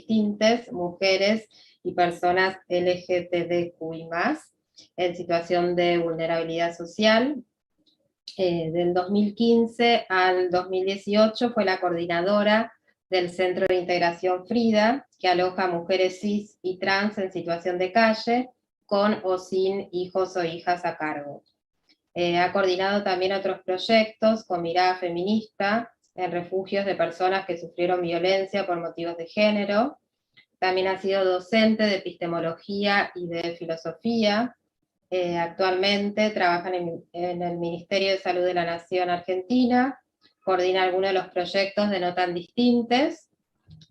distintas, mujeres y personas LGTBQI+, en situación de vulnerabilidad social. Del 2015 al 2018 fue la coordinadora del Centro de Integración Frida, que aloja a mujeres cis y trans en situación de calle, con o sin hijos o hijas a cargo. Ha coordinado también otros proyectos con mirada feminista en refugios de personas que sufrieron violencia por motivos de género. También ha sido docente de epistemología y de filosofía. Actualmente trabaja en el Ministerio de Salud de la Nación Argentina, coordina algunos de los proyectos de No Tan Distintes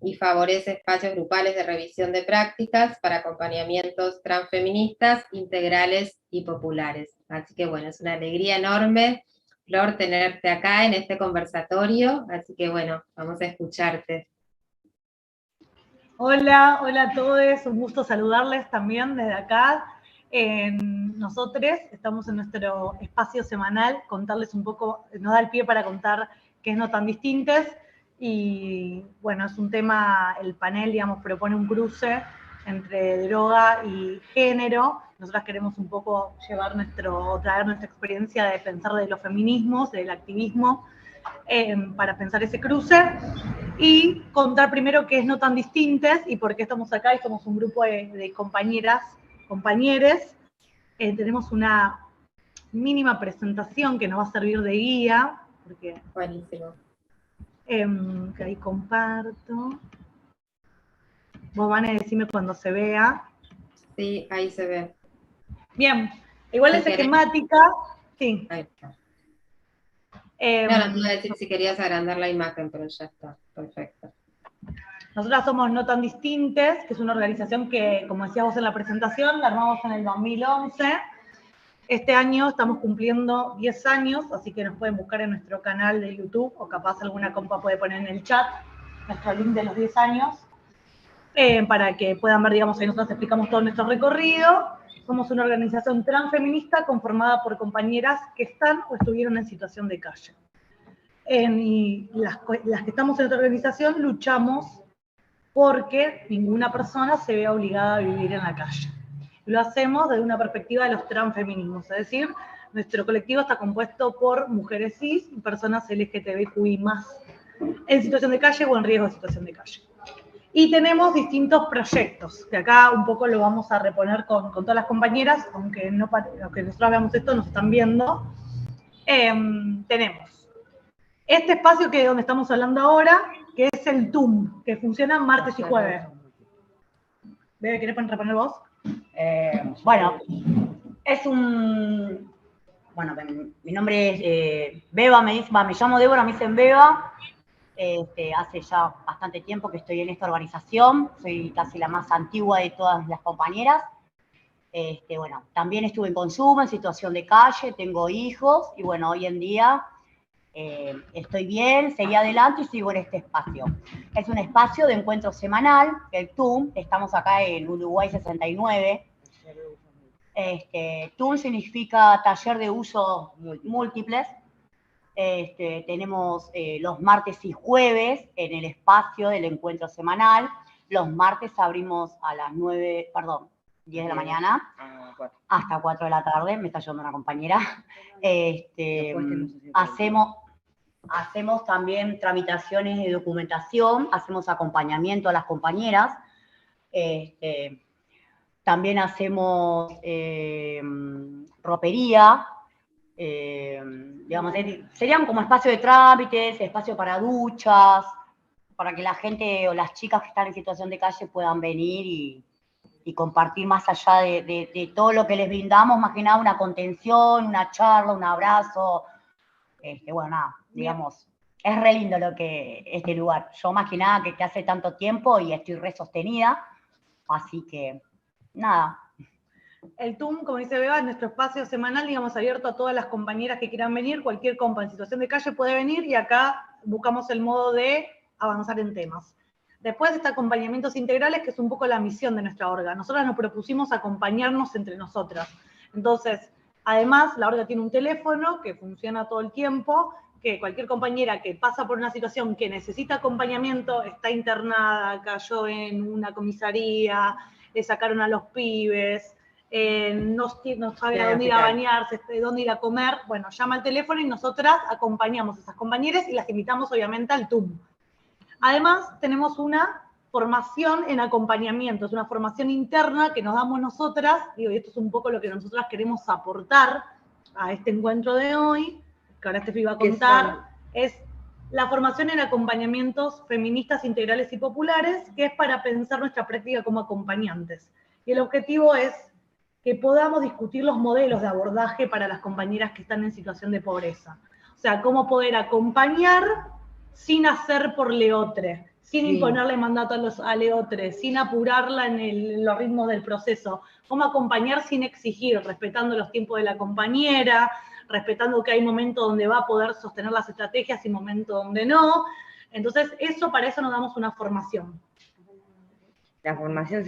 y favorece espacios grupales de revisión de prácticas para acompañamientos transfeministas, integrales y populares. Así que bueno, es una alegría enorme, Flor, tenerte acá en este conversatorio, así que bueno, vamos a escucharte. Hola, hola a todos, un gusto saludarles también desde acá. Nosotros estamos en nuestro espacio semanal, contarles un poco, nos da el pie para contar qué es No Tan Distintes, y bueno, es un tema, el panel, digamos, propone un cruce entre droga y género. Nosotras queremos un poco traer nuestra experiencia de pensar de los feminismos, del activismo, para pensar ese cruce, y contar primero qué es No Tan Distintes y por qué estamos acá, y somos un grupo de compañeres. Tenemos una mínima presentación que nos va a servir de guía, porque buenísimo. Que ahí comparto. Vos van a decirme cuando se vea. Sí, ahí se ve. Bien, igual es esquemática. Sí. Ahí está. No te iba a decir si querías agrandar la imagen, pero ya está, perfecto. Nosotras somos No Tan Distintes, que es una organización que, como decíamos en la presentación, la armamos en el 2011. Este año estamos cumpliendo 10 años, así que nos pueden buscar en nuestro canal de YouTube, o capaz alguna compa puede poner en el chat nuestro link de los 10 años, para que puedan ver, digamos, ahí nosotros explicamos todo nuestro recorrido. Somos una organización transfeminista conformada por compañeras que están o estuvieron en situación de calle. Y las que estamos en esta organización luchamos porque ninguna persona se vea obligada a vivir en la calle. Lo hacemos desde una perspectiva de los transfeminismos, es decir, nuestro colectivo está compuesto por mujeres cis y personas LGTBQI+, en situación de calle o en riesgo de situación de calle. Y tenemos distintos proyectos, que acá un poco lo vamos a reponer con todas las compañeras, aunque nosotros veamos esto, nos están viendo. Tenemos este espacio que es donde estamos hablando ahora, que es el TUM, que funciona martes y jueves. ¿Bebe, querés reponer vos? Bueno, es un... Bueno, mi nombre es Beba, me llamo Débora, me dicen Beba. Hace ya bastante tiempo que estoy en esta organización, soy casi la más antigua de todas las compañeras. Bueno, también estuve en consumo, en situación de calle, tengo hijos, y bueno, hoy en día estoy bien, seguí adelante y sigo en este espacio. Es un espacio de encuentro semanal, el TUM, estamos acá en Uruguay 69. TUM significa taller de usos múltiples. Tenemos los martes y jueves en el espacio del encuentro semanal. Los martes abrimos a las 10 de la mañana hasta 4 de la tarde, me está ayudando una compañera. Hacemos también tramitaciones de documentación, hacemos acompañamiento a las compañeras. También hacemos ropería. Digamos, serían como espacio de trámites, espacio para duchas, para que la gente o las chicas que están en situación de calle puedan venir y compartir más allá de todo lo que les brindamos, más que nada una contención, una charla, un abrazo. Bueno, nada, digamos, es re lindo este lugar. Yo más que nada que hace tanto tiempo y estoy re sostenida, así que nada. El TUM, como dice Beba, es nuestro espacio semanal, digamos, abierto a todas las compañeras que quieran venir. Cualquier compa en situación de calle puede venir, y acá buscamos el modo de avanzar en temas. Después está acompañamientos integrales, que es un poco la misión de nuestra orga. Nosotras nos propusimos acompañarnos entre nosotras. Entonces, además, la orga tiene un teléfono que funciona todo el tiempo, que cualquier compañera que pasa por una situación que necesita acompañamiento, está internada, cayó en una comisaría, le sacaron a los pibes, no sabe a dónde ir a bañarse, dónde ir a comer, bueno, llama al teléfono y nosotras acompañamos a esas compañeras y las invitamos obviamente al TUM. Además, tenemos una formación en acompañamiento, es una formación interna que nos damos nosotras, digo, y esto es un poco lo que nosotras queremos aportar a este encuentro de hoy, que ahora Estefi va a contar, es la formación en acompañamientos feministas integrales y populares, que es para pensar nuestra práctica como acompañantes. Y el objetivo es que podamos discutir los modelos de abordaje para las compañeras que están en situación de pobreza. O sea, cómo poder acompañar sin hacer por leotre, sin imponerle mandato a leotre, sin apurarla en los ritmos del proceso. Cómo acompañar sin exigir, respetando los tiempos de la compañera, respetando que hay momentos donde va a poder sostener las estrategias y momentos donde no. Entonces, para eso nos damos una formación. La formación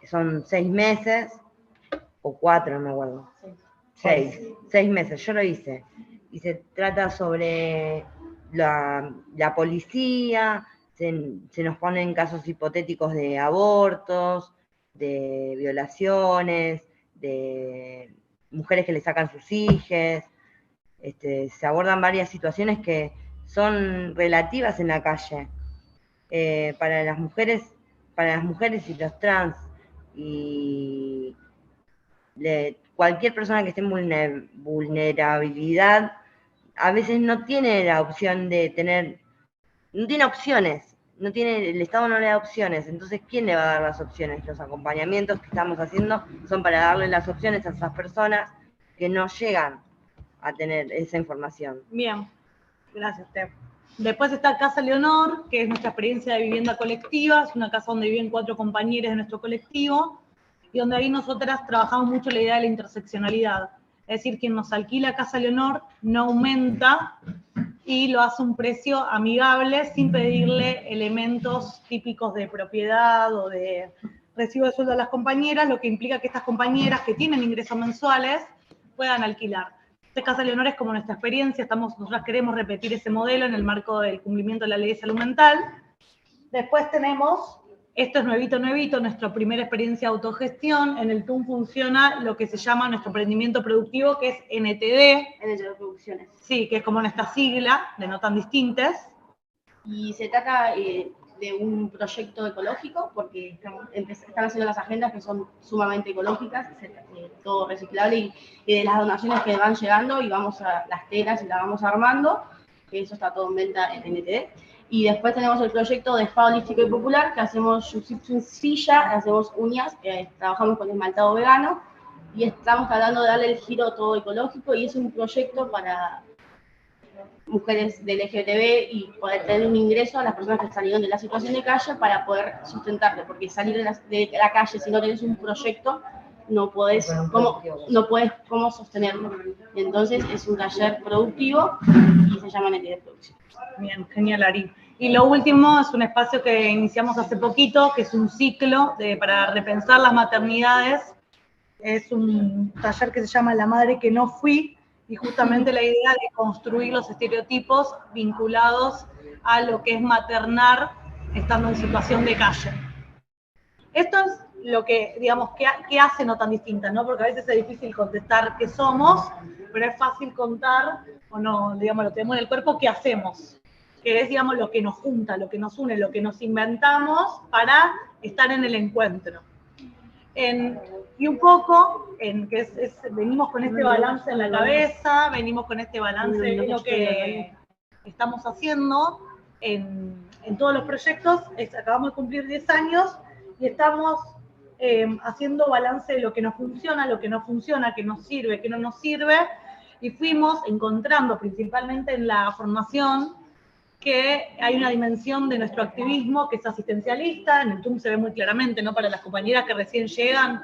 son 6 meses, o 4, no me acuerdo. 6 meses, yo lo hice. Y se trata sobre la policía, se nos ponen casos hipotéticos de abortos, de violaciones, de mujeres que le sacan sus hijos, se abordan varias situaciones que son relativas en la calle. Para las mujeres y los trans, y cualquier persona que esté en vulnerabilidad, a veces no tiene la opción de no tiene opciones, el Estado no le da opciones, entonces ¿quién le va a dar las opciones? Los acompañamientos que estamos haciendo son para darle las opciones a esas personas que no llegan a tener esa información. Bien, gracias, Steph. Después está Casa Leonor, que es nuestra experiencia de vivienda colectiva, es una casa donde viven 4 compañeros de nuestro colectivo, y donde ahí nosotras trabajamos mucho la idea de la interseccionalidad. Es decir, quien nos alquila Casa Leonor no aumenta y lo hace a un precio amigable sin pedirle elementos típicos de propiedad o de recibo de sueldo a las compañeras, lo que implica que estas compañeras que tienen ingresos mensuales puedan alquilar. Casa Leonor es como nuestra experiencia, nosotras queremos repetir ese modelo en el marco del cumplimiento de la Ley de Salud Mental. Después tenemos, esto es nuevito, nuestra primera experiencia de autogestión. En el TUM funciona lo que se llama nuestro emprendimiento productivo, que es NTD. NTD Producciones. Sí, que es como nuestra sigla, de no tan distintas. Y se trata de un proyecto ecológico, porque están haciendo las agendas que son sumamente ecológicas, todo reciclable, y de las donaciones que van llegando, y vamos a las telas y las vamos armando, que eso está todo en venta en NTD. Y después tenemos el proyecto de spa holístico y popular, que hacemos jiu-jitsu en silla, hacemos uñas, trabajamos con esmaltado vegano, y estamos tratando de darle el giro todo ecológico, y es un proyecto para mujeres del LGTB y poder tener un ingreso a las personas que salieron de la situación de calle para poder sustentarte, porque salir de la calle si no tenés un proyecto no podés cómo sostenerlo. Entonces es un taller productivo y se llama NTD Producción. Bien, genial, Ari. Y lo último es un espacio que iniciamos hace poquito, que es un ciclo para repensar las maternidades. Es un taller que se llama La Madre que no fui, y justamente la idea de construir los estereotipos vinculados a lo que es maternar estando en situación de calle. Esto es lo que, digamos, ¿qué hace no tan distintas, ¿no? Porque a veces es difícil contestar qué somos, pero es fácil contar, o no, digamos, lo tenemos en el cuerpo, qué hacemos, que es, digamos, lo que nos junta, lo que nos une, lo que nos inventamos para estar en el encuentro. Y un poco, venimos con este balance en la cabeza, venimos con este balance de lo que estamos haciendo en todos los proyectos. Acabamos de cumplir 10 años y estamos haciendo balance de lo que nos funciona, lo que no funciona, qué nos sirve, qué no nos sirve, y fuimos encontrando principalmente en la formación que hay una dimensión de nuestro activismo que es asistencialista. En el TUM se ve muy claramente, ¿no? Para las compañeras que recién llegan,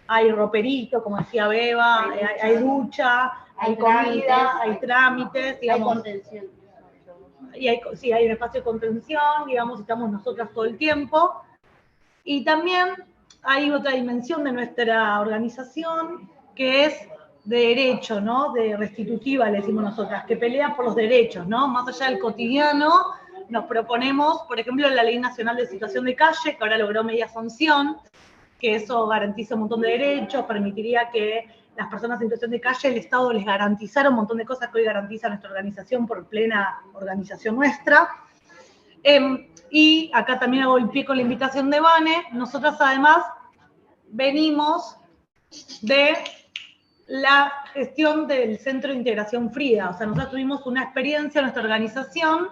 hay roperito, como decía Beba, hay ducha, hay comida, hay trámites, digamos. Hay contención. Y hay un espacio de contención, digamos, estamos nosotras todo el tiempo. Y también hay otra dimensión de nuestra organización, que es de derecho, ¿no? De restitutiva, le decimos nosotras, que pelea por los derechos, ¿no? Más allá del cotidiano, nos proponemos, por ejemplo, la Ley Nacional de Situación de Calle, que ahora logró media sanción, que eso garantiza un montón de derechos, permitiría que las personas en situación de calle, el Estado les garantizara un montón de cosas que hoy garantiza nuestra organización por plena organización nuestra. Y acá también hago el pie con la invitación de Vane. Nosotras además venimos de la gestión del Centro de Integración Frida. O sea, nosotros tuvimos una experiencia en nuestra organización,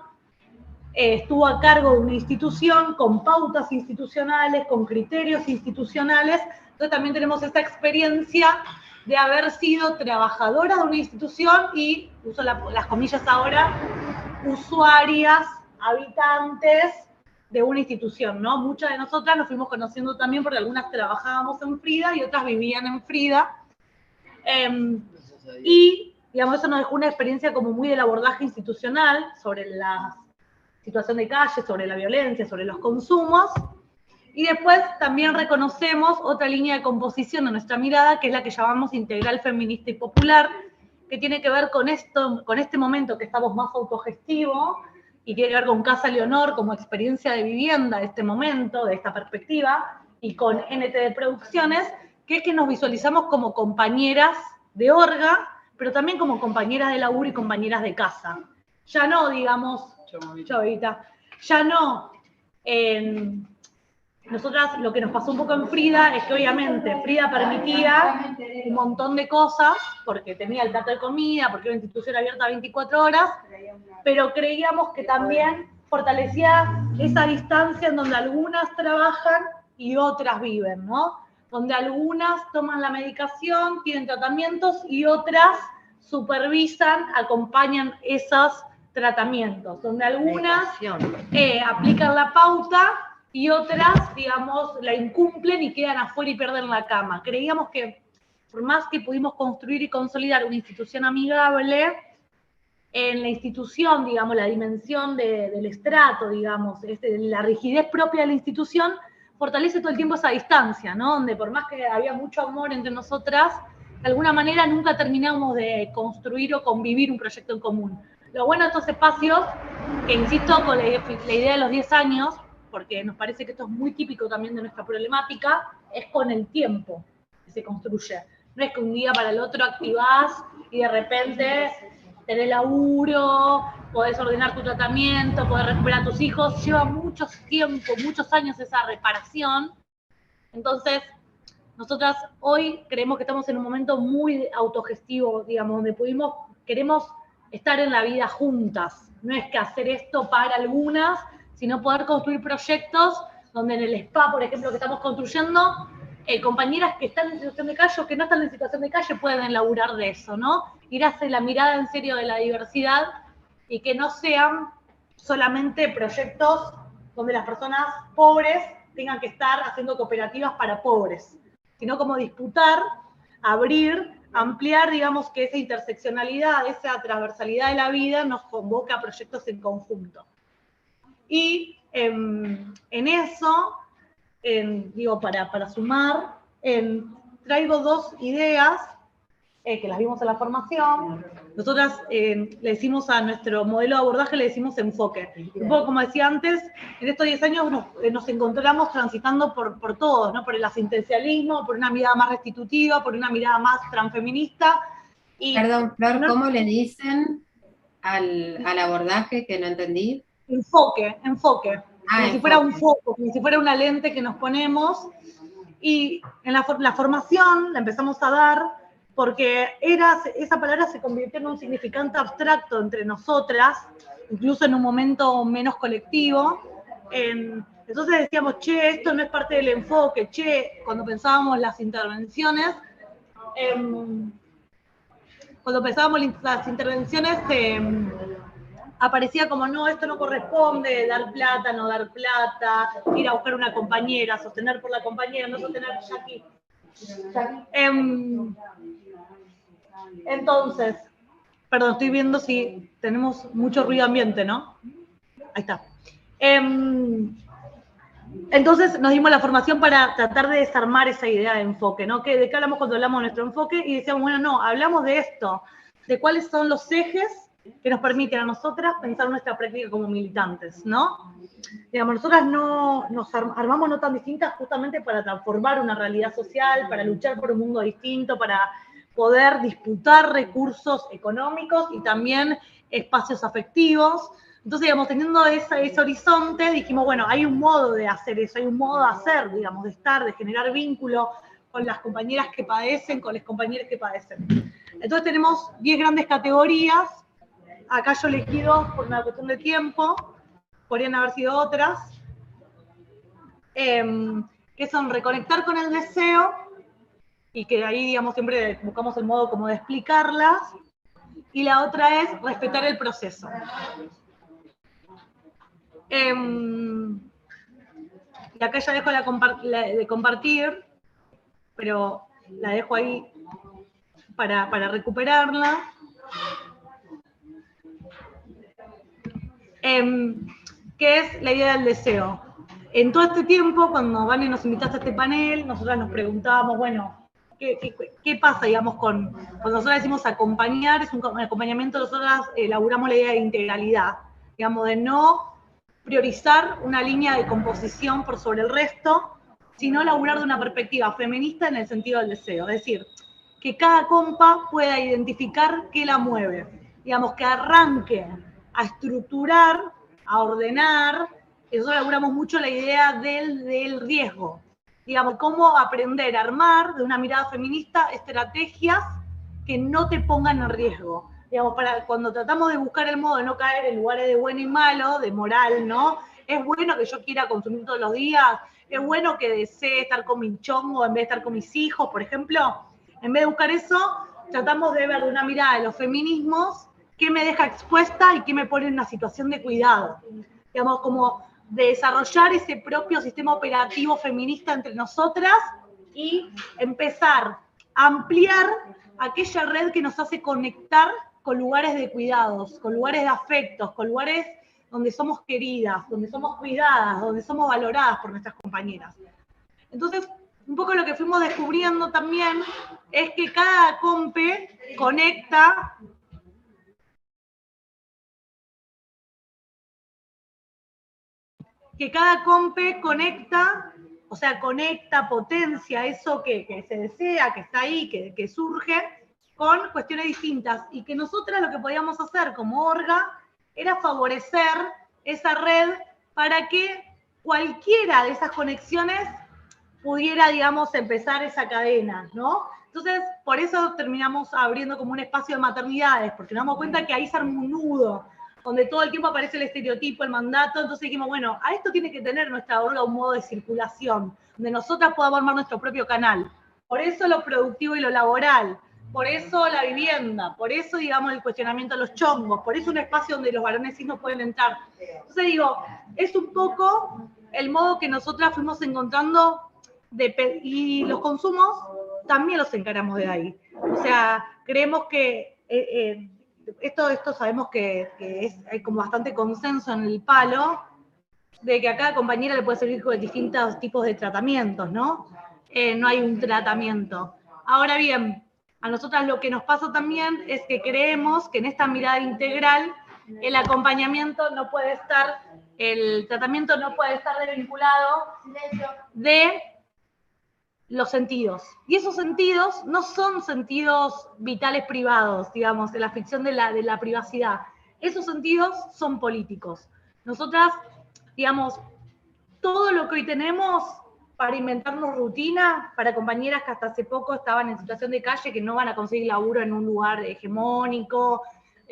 estuvo a cargo de una institución con pautas institucionales, con criterios institucionales. Entonces también tenemos esta experiencia de haber sido trabajadora de una institución y, uso las comillas ahora, usuarias, habitantes de una institución, ¿no? Muchas de nosotras nos fuimos conociendo también porque algunas trabajábamos en Frida y otras vivían en Frida. Y, digamos, eso nos dejó una experiencia como muy del abordaje institucional sobre la situación de calle, sobre la violencia, sobre los consumos. Y después también reconocemos otra línea de composición de nuestra mirada, que es la que llamamos integral, feminista y popular, que tiene que ver con esto, con este momento que estamos más autogestivo, y tiene que ver con Casa Leonor como experiencia de vivienda de este momento, de esta perspectiva, y con NTD Producciones, que es que nos visualizamos como compañeras de orga, pero también como compañeras de laburo y compañeras de casa. Ya no, digamos, chavita, ya no, nosotras lo que nos pasó un poco en Frida es que obviamente Frida permitía un montón de cosas, porque tenía el plato de comida, porque era una institución abierta 24 horas, pero creíamos que también fortalecía esa distancia en donde algunas trabajan y otras viven, ¿no? Donde algunas toman la medicación, tienen tratamientos y otras supervisan, acompañan esos tratamientos, donde algunas aplican la pauta y otras, digamos, la incumplen y quedan afuera y pierden la cama. Creíamos que, por más que pudimos construir y consolidar una institución amigable, en la institución, digamos, la dimensión del estrato, digamos, la rigidez propia de la institución, fortalece todo el tiempo esa distancia, ¿no? Donde por más que había mucho amor entre nosotras, de alguna manera nunca terminamos de construir o convivir un proyecto en común. Lo bueno de estos espacios, que insisto con la idea de los 10 años, porque nos parece que esto es muy típico también de nuestra problemática, es con el tiempo que se construye. No es que un día para el otro activás y de repente tenés laburo, podés ordenar tu tratamiento, podés recuperar a tus hijos. Lleva mucho tiempo, muchos años esa reparación. Entonces, nosotras hoy creemos que estamos en un momento muy autogestivo, digamos, donde queremos estar en la vida juntas. No es que hacer esto para algunas, sino poder construir proyectos donde en el spa, por ejemplo, que estamos construyendo, compañeras que están en situación de calle o que no están en situación de calle pueden laburar de eso, ¿no? Ir hacia la mirada en serio de la diversidad y que no sean solamente proyectos donde las personas pobres tengan que estar haciendo cooperativas para pobres, sino como disputar, abrir, ampliar, digamos, que esa interseccionalidad, esa transversalidad de la vida nos convoca a proyectos en conjunto. Y en eso, digo, para sumar, traigo dos ideas que las vimos en la formación. Nosotras le decimos a nuestro modelo de abordaje, le decimos enfoque. Un poco como decía antes, en estos 10 años nos encontramos transitando por todos, ¿no? Por el asistencialismo, por una mirada más restitutiva, por una mirada más transfeminista. Y perdón, Flor, ¿cómo le dicen al abordaje que no entendí? Enfoque. Como si fuera un foco, como si fuera una lente que nos ponemos. Y en la formación la empezamos a dar porque esa palabra se convirtió en un significante abstracto entre nosotras, incluso en un momento menos colectivo. Entonces decíamos, che, esto no es parte del enfoque, che, cuando pensábamos las intervenciones, aparecía como, no, esto no corresponde, dar plata, no dar plata, ir a buscar una compañera, sostener por la compañera, no sostener Jackie. Entonces, perdón, estoy viendo si tenemos mucho ruido ambiente, ¿no? Ahí está. Entonces nos dimos la formación para tratar de desarmar esa idea de enfoque, ¿no? ¿De qué hablamos cuando hablamos de nuestro enfoque? Y decíamos, bueno, no, hablamos de esto, de cuáles son los ejes que nos permiten a nosotras pensar nuestra práctica como militantes, ¿no? Digamos, nosotras nos armamos no tan distintas justamente para transformar una realidad social, para luchar por un mundo distinto, para poder disputar recursos económicos y también espacios afectivos. Entonces, digamos, teniendo ese horizonte, dijimos, bueno, hay un modo de hacer eso, hay un modo de hacer, digamos, de estar, de generar vínculo con las compañeras que padecen, con los compañeros que padecen. Entonces tenemos 10 grandes categorías. Acá yo elegí 2 por una cuestión de tiempo, podrían haber sido otras, que son reconectar con el deseo, y que ahí, digamos, siempre buscamos el modo como de explicarlas, y la otra es respetar el proceso. Y acá ya dejo la de compartir, pero la dejo ahí para recuperarla. Que es la idea del deseo. En todo este tiempo, cuando Vane nos invitaste a este panel, nosotras nos preguntábamos, bueno, ¿qué pasa, digamos, cuando nosotras decimos acompañar? Es un acompañamiento, nosotras elaboramos la idea de integralidad, digamos, de no priorizar una línea de composición por sobre el resto, sino elaborar de una perspectiva feminista en el sentido del deseo. Es decir, que cada compa pueda identificar qué la mueve. Digamos, que arranque a estructurar, a ordenar. Nosotros elaboramos mucho la idea del riesgo. Digamos, cómo aprender a armar de una mirada feminista estrategias que no te pongan en riesgo. Digamos, para cuando tratamos de buscar el modo de no caer en lugares de bueno y malo, de moral, ¿no? Es bueno que yo quiera consumir todos los días, es bueno que desee estar con mi chongo en vez de estar con mis hijos, por ejemplo. En vez de buscar eso, tratamos de ver de una mirada de los feminismos qué me deja expuesta y qué me pone en una situación de cuidado. Digamos, como de desarrollar ese propio sistema operativo feminista entre nosotras y empezar a ampliar aquella red que nos hace conectar con lugares de cuidados, con lugares de afectos, con lugares donde somos queridas, donde somos cuidadas, donde somos valoradas por nuestras compañeras. Entonces, un poco lo que fuimos descubriendo también es que cada compe conecta o sea, conecta, potencia eso que se desea, que está ahí, que surge, con cuestiones distintas. Y que nosotras lo que podíamos hacer como orga era favorecer esa red para que cualquiera de esas conexiones pudiera, digamos, empezar esa cadena, ¿no? Entonces, por eso terminamos abriendo como un espacio de maternidades, porque nos damos cuenta que ahí se arma un nudo, donde todo el tiempo aparece el estereotipo, el mandato. Entonces dijimos, bueno, a esto tiene que tener nuestra orga un modo de circulación, donde nosotras podamos armar nuestro propio canal. Por eso lo productivo y lo laboral, por eso la vivienda, por eso, digamos, el cuestionamiento de los chongos, por eso un espacio donde los varones sí no pueden entrar. Entonces digo, es un poco el modo que nosotras fuimos encontrando y los consumos también los encaramos de ahí. O sea, creemos que esto sabemos que hay como bastante consenso en el palo, de que a cada compañera le puede servir con distintos tipos de tratamientos, ¿no? No hay un tratamiento. Ahora bien, a nosotras lo que nos pasa también es que creemos que en esta mirada integral el acompañamiento no puede estar, el tratamiento no puede estar desvinculado de los sentidos. Y esos sentidos no son sentidos vitales privados, digamos, de la ficción de la privacidad. Esos sentidos son políticos. Nosotras, digamos, todo lo que hoy tenemos para inventarnos rutina, para compañeras que hasta hace poco estaban en situación de calle, que no van a conseguir laburo en un lugar hegemónico,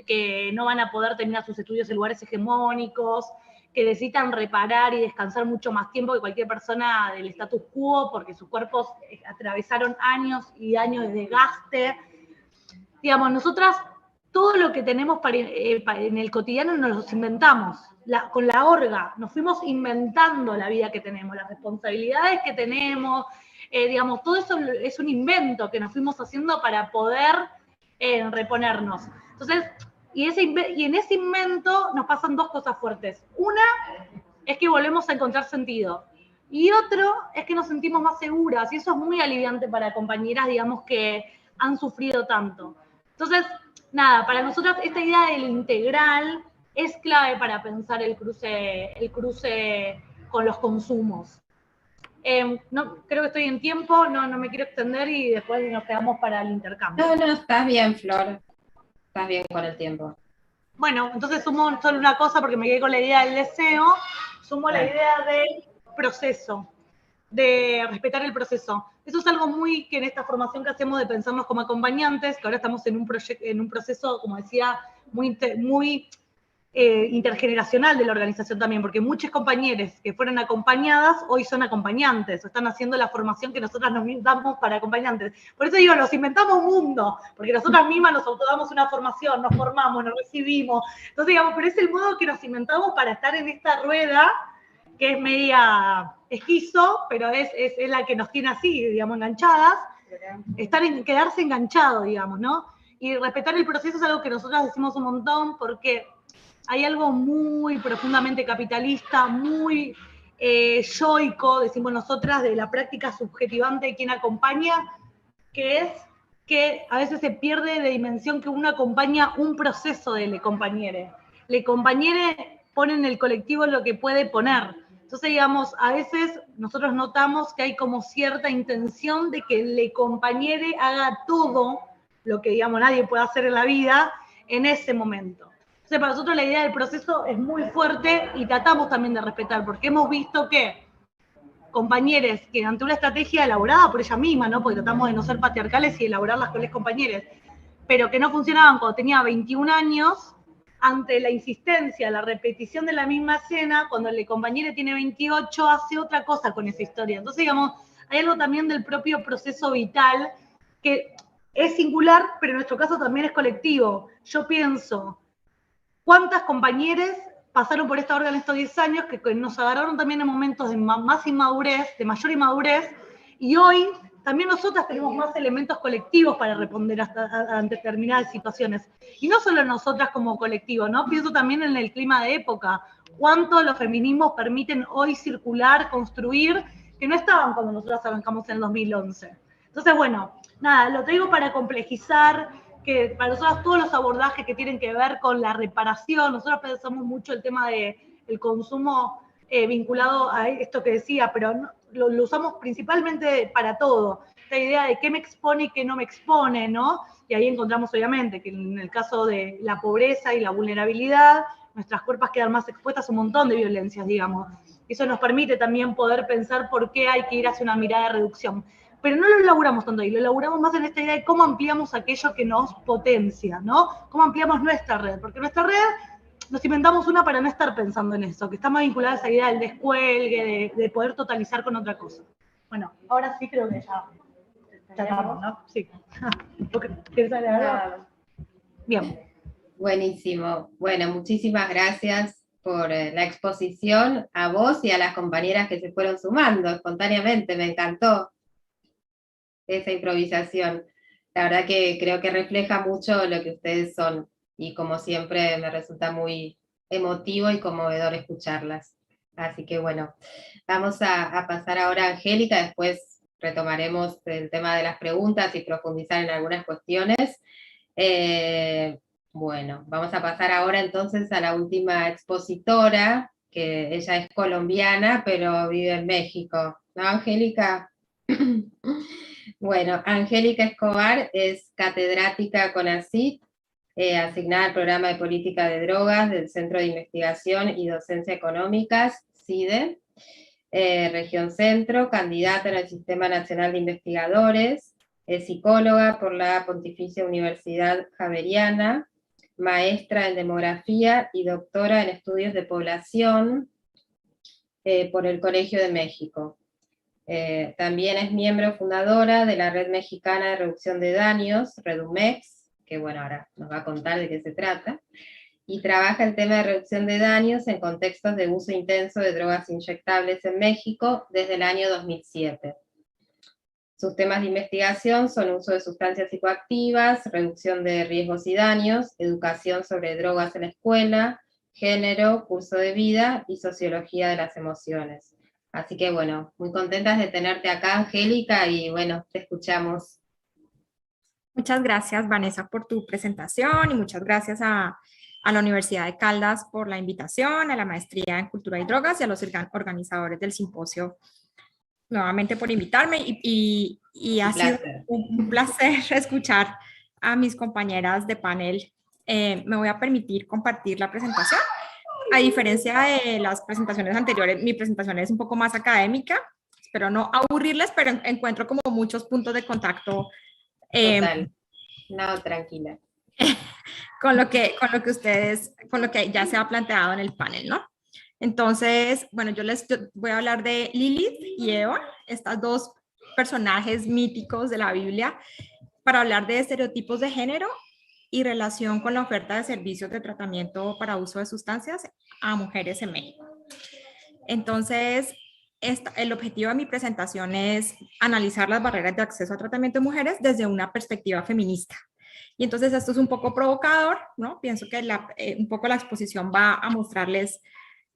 que no van a poder terminar sus estudios en lugares hegemónicos, que necesitan reparar y descansar mucho más tiempo que cualquier persona del status quo, porque sus cuerpos atravesaron años y años de desgaste. Digamos, nosotras todo lo que tenemos en el cotidiano nos los inventamos. Con la orga nos fuimos inventando la vida que tenemos, las responsabilidades que tenemos, digamos, todo eso es un invento que nos fuimos haciendo para poder reponernos. Entonces, y en ese invento nos pasan dos cosas fuertes. Una es que volvemos a encontrar sentido. Y otro es que nos sentimos más seguras, y eso es muy aliviante para compañeras, digamos, que han sufrido tanto. Entonces, nada, para nosotros esta idea del integral es clave para pensar el cruce con los consumos. No, creo que estoy en tiempo, no me quiero extender y después nos quedamos para el intercambio. No, estás bien, Flor. Estás bien con el tiempo. Bueno, entonces sumo solo una cosa porque me quedé con la idea del deseo, sumo la idea del proceso, de respetar el proceso. Eso es algo muy que en esta formación que hacemos de pensarnos como acompañantes, que ahora estamos en un proceso, como decía, muy intergeneracional de la organización también, porque muchos compañeros que fueron acompañadas hoy son acompañantes, o están haciendo la formación que nosotras nos damos para acompañantes. Por eso digo, nos inventamos mundo, porque nosotras mismas nos autodamos una formación, nos formamos, nos recibimos. Entonces, digamos, pero es el modo que nos inventamos para estar en esta rueda, que es media esquizo, pero es la que nos tiene así, digamos, enganchadas, quedarse enganchado, digamos, ¿no? Y respetar el proceso es algo que nosotras decimos un montón, porque hay algo muy profundamente capitalista, muy yoico, decimos nosotras, de la práctica subjetivante de quien acompaña, que es que a veces se pierde de dimensión que uno acompaña un proceso de le compañere. Le compañere pone en el colectivo lo que puede poner. Entonces, digamos, a veces nosotros notamos que hay como cierta intención de que le compañere haga todo lo que, digamos, nadie puede hacer en la vida en ese momento. Entonces, para nosotros la idea del proceso es muy fuerte y tratamos también de respetar, porque hemos visto que compañeros que ante una estrategia elaborada por ella misma, ¿no? Porque tratamos de no ser patriarcales y elaborarlas con los compañeros, pero que no funcionaban cuando tenía 21 años, ante la insistencia, la repetición de la misma escena, cuando el compañero tiene 28, hace otra cosa con esa historia. Entonces, digamos, hay algo también del propio proceso vital que es singular, pero en nuestro caso también es colectivo. Yo pienso, ¿cuántas compañeras pasaron por esta órgano estos 10 años que nos agarraron también en momentos de más inmadurez, de mayor inmadurez, y hoy también nosotras tenemos más elementos colectivos para responder ante determinadas situaciones? Y no solo nosotras como colectivo, ¿no? Pienso también en el clima de época. ¿Cuánto los feminismos permiten hoy circular, construir, que no estaban cuando nosotras arrancamos en el 2011? Entonces, bueno, nada, lo traigo para complejizar, que para nosotros todos los abordajes que tienen que ver con la reparación, nosotros pensamos mucho el tema del consumo vinculado a esto que decía, pero no, lo usamos principalmente para todo. Esta idea de qué me expone y qué no me expone, ¿no? Y ahí encontramos obviamente que en el caso de la pobreza y la vulnerabilidad, nuestras cuerpos quedan más expuestas a un montón de violencias, digamos. Eso nos permite también poder pensar por qué hay que ir hacia una mirada de reducción. Pero no lo elaboramos tanto ahí, lo elaboramos más en esta idea de cómo ampliamos aquello que nos potencia, ¿no? Cómo ampliamos nuestra red, porque nuestra red nos inventamos una para no estar pensando en eso, que está más vinculada a esa idea del descuelgue, de poder totalizar con otra cosa. Bueno, ahora sí creo que ya estamos, ¿no? Sí. ¿Quieres agregar algo? Bien. Buenísimo. Bueno, muchísimas gracias por la exposición, a vos y a las compañeras que se fueron sumando espontáneamente, me encantó esa improvisación. La verdad que creo que refleja mucho lo que ustedes son, y como siempre me resulta muy emotivo y conmovedor escucharlas. Así que bueno, vamos a pasar ahora a Angélica, después retomaremos el tema de las preguntas y profundizar en algunas cuestiones. Bueno, vamos a pasar ahora entonces a la última expositora, que ella es colombiana, pero vive en México, ¿no, Angélica? Bueno, Angélica Escobar es catedrática CONACYT, asignada al programa de política de drogas del Centro de Investigación y Docencia Económicas, CIDE, Región Centro, candidata en el Sistema Nacional de Investigadores, es psicóloga por la Pontificia Universidad Javeriana, maestra en demografía y doctora en estudios de población por el Colegio de México. También es miembro fundadora de la Red Mexicana de Reducción de Daños, REDUMEX, que bueno, ahora nos va a contar de qué se trata, y trabaja el tema de reducción de daños en contextos de uso intenso de drogas inyectables en México desde el año 2007. Sus temas de investigación son uso de sustancias psicoactivas, reducción de riesgos y daños, educación sobre drogas en la escuela, género, curso de vida y sociología de las emociones. Así que bueno, muy contentas de tenerte acá, Angélica, y bueno, te escuchamos. Muchas gracias, Vanessa, por tu presentación y muchas gracias a la Universidad de Caldas por la invitación, a la Maestría en Cultura y Drogas y a los organizadores del simposio nuevamente por invitarme y ha sido un placer escuchar a mis compañeras de panel. Me voy a permitir compartir la presentación. A diferencia de las presentaciones anteriores, mi presentación es un poco más académica. Espero no aburrirles, pero encuentro como muchos puntos de contacto. Total. No, tranquila. Con lo que ya se ha planteado en el panel, ¿no? Entonces, bueno, yo voy a hablar de Lilith y Eva, estas dos personajes míticos de la Biblia, para hablar de estereotipos de género y relación con la oferta de servicios de tratamiento para uso de sustancias a mujeres en México. Entonces, el objetivo de mi presentación es analizar las barreras de acceso a tratamiento de mujeres desde una perspectiva feminista. Y entonces esto es un poco provocador, ¿no? Pienso que un poco la exposición va a mostrarles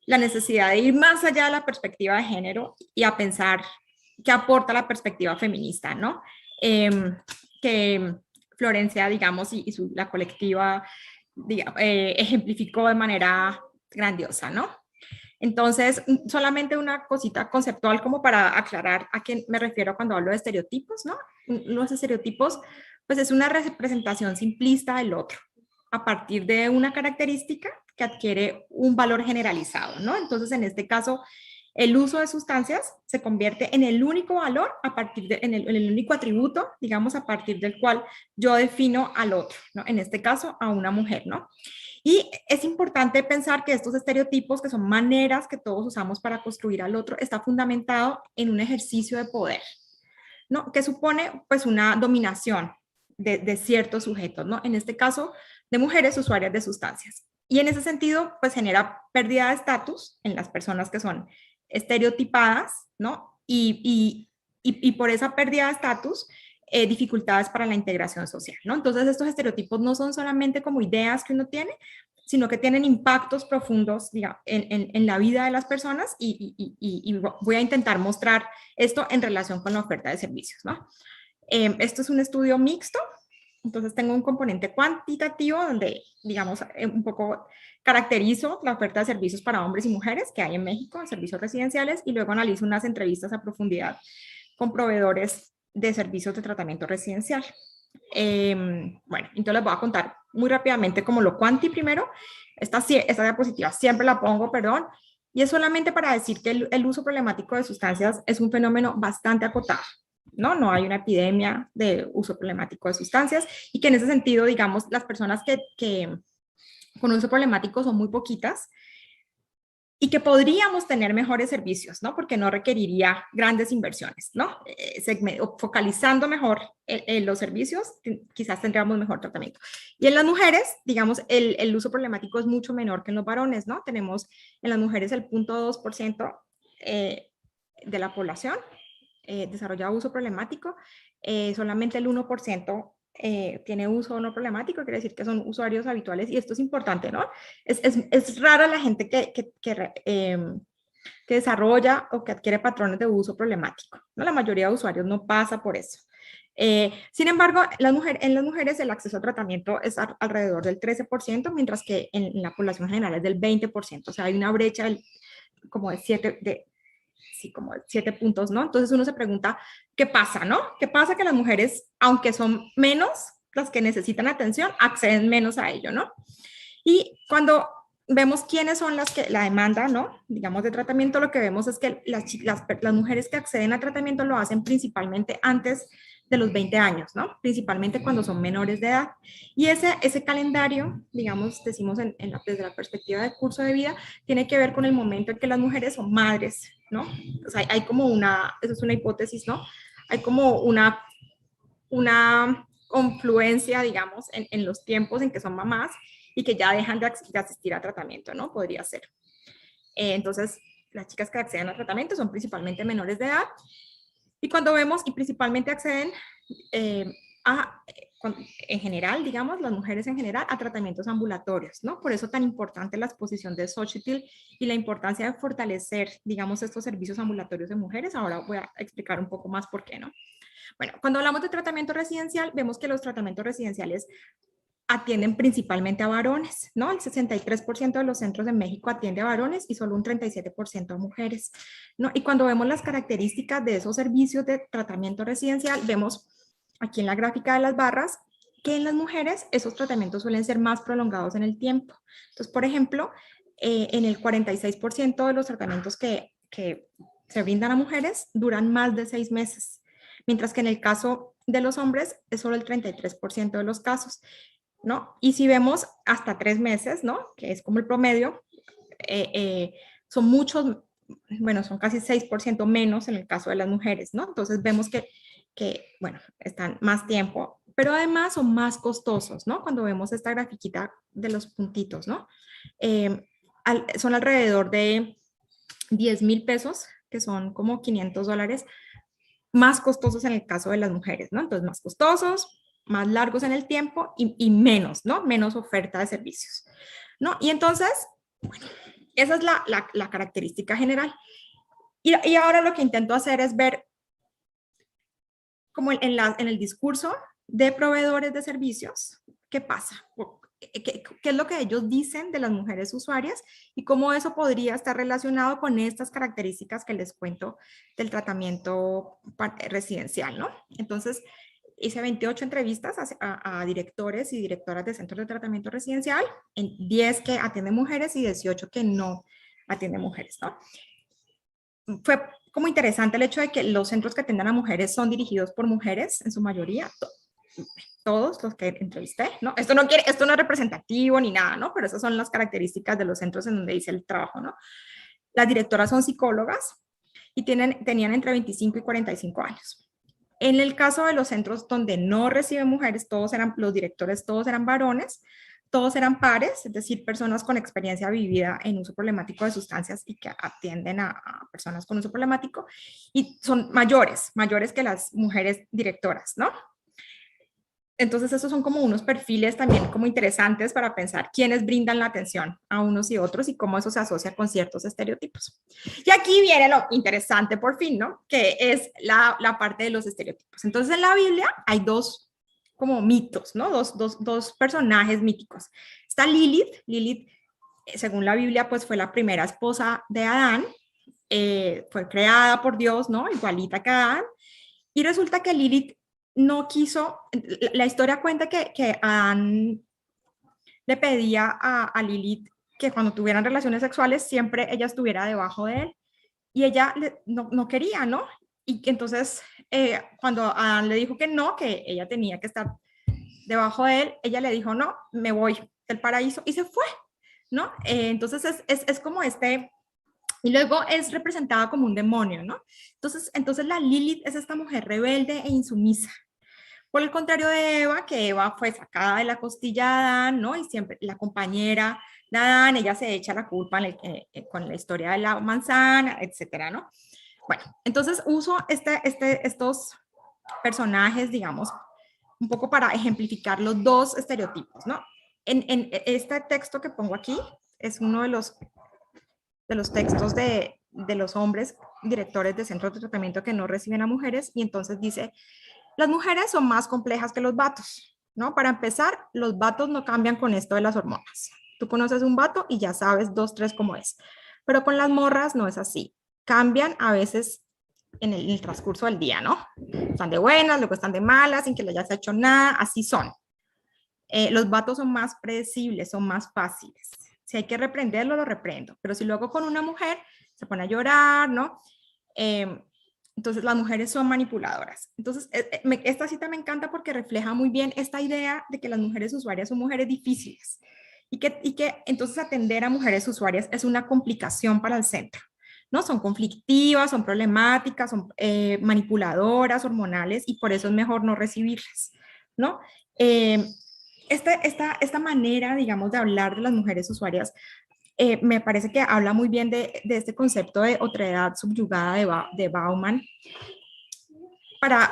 la necesidad de ir más allá de la perspectiva de género y a pensar qué aporta la perspectiva feminista, ¿no? Que Florencia, digamos, la colectiva ejemplificó de manera grandiosa, ¿no? Entonces, solamente una cosita conceptual como para aclarar a qué me refiero cuando hablo de estereotipos, ¿no? Los estereotipos, pues es una representación simplista del otro, a partir de una característica que adquiere un valor generalizado, ¿no? Entonces, en este caso, el uso de sustancias se convierte en el único valor en el único atributo, digamos, a partir del cual yo defino al otro, ¿no? En este caso, a una mujer, ¿no? Y es importante pensar que estos estereotipos, que son maneras que todos usamos para construir al otro, está fundamentado en un ejercicio de poder, ¿no? Que supone, pues, una dominación de ciertos sujetos, ¿no? En este caso, de mujeres usuarias de sustancias. Y en ese sentido, pues genera pérdida de estatus en las personas que son estereotipadas, ¿no? Y por esa pérdida de estatus, dificultades para la integración social, ¿no? Entonces, estos estereotipos no son solamente como ideas que uno tiene, sino que tienen impactos profundos, digamos, en la vida de las personas y voy a intentar mostrar esto en relación con la oferta de servicios, ¿no? Esto es un estudio mixto, entonces tengo un componente cuantitativo donde, digamos, un poco caracterizo la oferta de servicios para hombres y mujeres que hay en México, servicios residenciales, y luego analizo unas entrevistas a profundidad con proveedores de servicios de tratamiento residencial. Bueno, entonces les voy a contar muy rápidamente como lo cuanti primero. Esta diapositiva siempre la pongo, perdón, y es solamente para decir que el uso problemático de sustancias es un fenómeno bastante acotado. No hay una epidemia de uso problemático de sustancias y que en ese sentido, digamos, las personas que con uso problemático son muy poquitas y que podríamos tener mejores servicios, ¿no? Porque no requeriría grandes inversiones, ¿no? Focalizando mejor los servicios, quizás tendríamos mejor tratamiento. Y en las mujeres, digamos, el uso problemático es mucho menor que en los varones, ¿no? Tenemos en las mujeres el 0.2% de la población desarrolla uso problemático, solamente el 1% tiene uso no problemático, quiere decir que son usuarios habituales, y esto es importante, ¿no? Es rara la gente que desarrolla o que adquiere patrones de uso problemático, ¿no? La mayoría de usuarios no pasa por eso. Sin embargo, en las mujeres el acceso a tratamiento es alrededor del 13%, mientras que en la población general es del 20%, o sea, hay una brecha como de 7 puntos, ¿no? Entonces uno se pregunta, ¿qué pasa, no? ¿Qué pasa que las mujeres, aunque son menos las que necesitan atención, acceden menos a ello, ¿no? Y cuando vemos quiénes son la demanda, ¿no? Digamos, de tratamiento, lo que vemos es que las mujeres que acceden a tratamiento lo hacen principalmente antes de los 20 años, ¿no? Principalmente cuando son menores de edad. Y ese calendario, digamos, decimos desde la perspectiva del curso de vida, tiene que ver con el momento en que las mujeres son madres, ¿no? O sea, hay como eso es una hipótesis, ¿no? Hay como una confluencia, digamos, en los tiempos en que son mamás y que ya dejan de asistir a tratamiento, ¿no? Podría ser. Entonces, las chicas que acceden a tratamiento son principalmente menores de edad. Y cuando vemos, y principalmente acceden en general, digamos, las mujeres en general, a tratamientos ambulatorios, ¿no? Por eso tan importante la exposición de Xochitl y la importancia de fortalecer, digamos, estos servicios ambulatorios de mujeres. Ahora voy a explicar un poco más por qué, ¿no? Bueno, cuando hablamos de tratamiento residencial, vemos que los tratamientos residenciales atienden principalmente a varones, ¿no? El 63% de los centros de México atiende a varones y solo un 37% a mujeres, ¿no? Y cuando vemos las características de esos servicios de tratamiento residencial, vemos aquí en la gráfica de las barras que en las mujeres esos tratamientos suelen ser más prolongados en el tiempo. Entonces, por ejemplo, en el 46% de los tratamientos que se brindan a mujeres duran más de 6 meses, mientras que en el caso de los hombres es solo el 33% de los casos, ¿no? Y si vemos hasta 3 meses, ¿no? Que es como el promedio, son muchos, bueno, son casi 6% menos en el caso de las mujeres, ¿no? Entonces vemos que, bueno, están más tiempo, pero además son más costosos, ¿no? Cuando vemos esta grafiquita de los puntitos, ¿no? Son alrededor de 10,000 pesos, que son como $500, más costosos en el caso de las mujeres, ¿no? Entonces, más costosos, más largos en el tiempo y menos, ¿no? Menos oferta de servicios, ¿no? Y entonces, bueno, esa es la característica general. Y ahora lo que intento hacer es ver como en el discurso de proveedores de servicios, ¿qué pasa? ¿Qué es lo que ellos dicen de las mujeres usuarias y cómo eso podría estar relacionado con estas características que les cuento del tratamiento residencial, ¿no? Entonces, hice 28 entrevistas a directores y directoras de centros de tratamiento residencial, en 10 que atienden mujeres y 18 que no atienden mujeres, ¿no? Fue como interesante el hecho de que los centros que atienden a mujeres son dirigidos por mujeres, en su mayoría, todos los que entrevisté, ¿no? Esto no es representativo ni nada, ¿no? Pero esas son las características de los centros en donde hice el trabajo, ¿no? Las directoras son psicólogas y tenían entre 25 y 45 años. En el caso de los centros donde no reciben mujeres, los directores todos eran varones, todos eran pares, es decir, personas con experiencia vivida en uso problemático de sustancias y que atienden a personas con uso problemático, y son mayores que las mujeres directoras, ¿no? Entonces, esos son como unos perfiles también como interesantes para pensar quiénes brindan la atención a unos y otros y cómo eso se asocia con ciertos estereotipos. Y aquí viene lo interesante por fin, ¿no? Que es la parte de los estereotipos. Entonces, en la Biblia hay dos como mitos, ¿no? Dos personajes míticos. Está Lilith. Lilith, según la Biblia, pues fue la primera esposa de Adán. Fue creada por Dios, ¿no? Igualita que Adán. Y resulta que Lilith no quiso, la historia cuenta que Adán le pedía a Lilith que cuando tuvieran relaciones sexuales siempre ella estuviera debajo de él, y ella no quería, ¿no? Y entonces cuando Adán le dijo que no, que ella tenía que estar debajo de él, ella le dijo, no, me voy del paraíso, y se fue, ¿no? Entonces es como y luego es representada como un demonio, ¿no? Entonces la Lilith es esta mujer rebelde e insumisa. Por el contrario de Eva, que Eva fue sacada de la costilla de Adán, ¿no? Y siempre la compañera de Adán, ella se echa la culpa con la historia de la manzana, etcétera, ¿no? Bueno, entonces uso estos personajes, digamos, un poco para ejemplificar los dos estereotipos, ¿no? En este texto que pongo aquí es uno de los textos de los hombres directores de centros de tratamiento que no reciben a mujeres, y entonces dice: las mujeres son más complejas que los vatos, ¿no? Para empezar, los vatos no cambian con esto de las hormonas. Tú conoces un vato y ya sabes 2, 3 cómo es. Pero con las morras no es así. Cambian a veces en el transcurso del día, ¿no? Están de buenas, luego están de malas, sin que le hayas hecho nada, así son. Los vatos son más predecibles, son más fáciles. Si hay que reprenderlo, lo reprendo. Pero si lo hago con una mujer, se pone a llorar, ¿no? Entonces, las mujeres son manipuladoras. Entonces, esta cita me encanta porque refleja muy bien esta idea de que las mujeres usuarias son mujeres difíciles y que entonces atender a mujeres usuarias es una complicación para el centro, ¿no? Son conflictivas, son problemáticas, son manipuladoras, hormonales, y por eso es mejor no recibirlas, ¿no? Esta manera, digamos, de hablar de las mujeres usuarias me parece que habla muy bien de este concepto de otredad subyugada de Bauman, para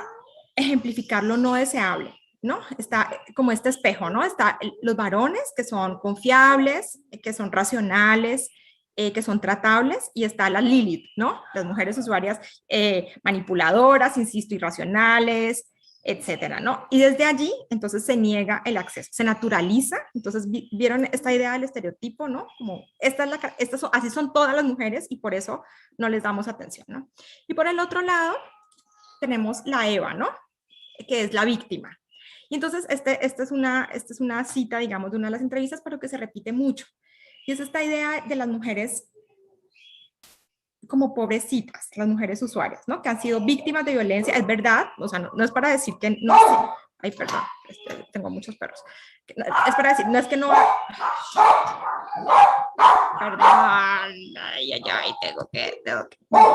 ejemplificar lo no deseable, ¿no? Está como este espejo, ¿no? Está los varones que son confiables, que son racionales, que son tratables, y está la Lilith, ¿no? Las mujeres usuarias manipuladoras, insisto, irracionales, etcétera, ¿no? Y desde allí, entonces, se niega el acceso, se naturaliza. Entonces, vieron esta idea del estereotipo, ¿no? Como, así son todas las mujeres, y por eso no les damos atención, ¿no? Y por el otro lado, tenemos la Eva, ¿no? Que es la víctima. Y entonces, esta es una cita, digamos, de una de las entrevistas, pero que se repite mucho. Y es esta idea de las mujeres como pobrecitas, las mujeres usuarias, ¿no? Que han sido víctimas de violencia, es verdad, o sea, no es para decir que no sé, ay, perdón, tengo muchos perros, es para decir, no es que no, perdón, ay, tengo que,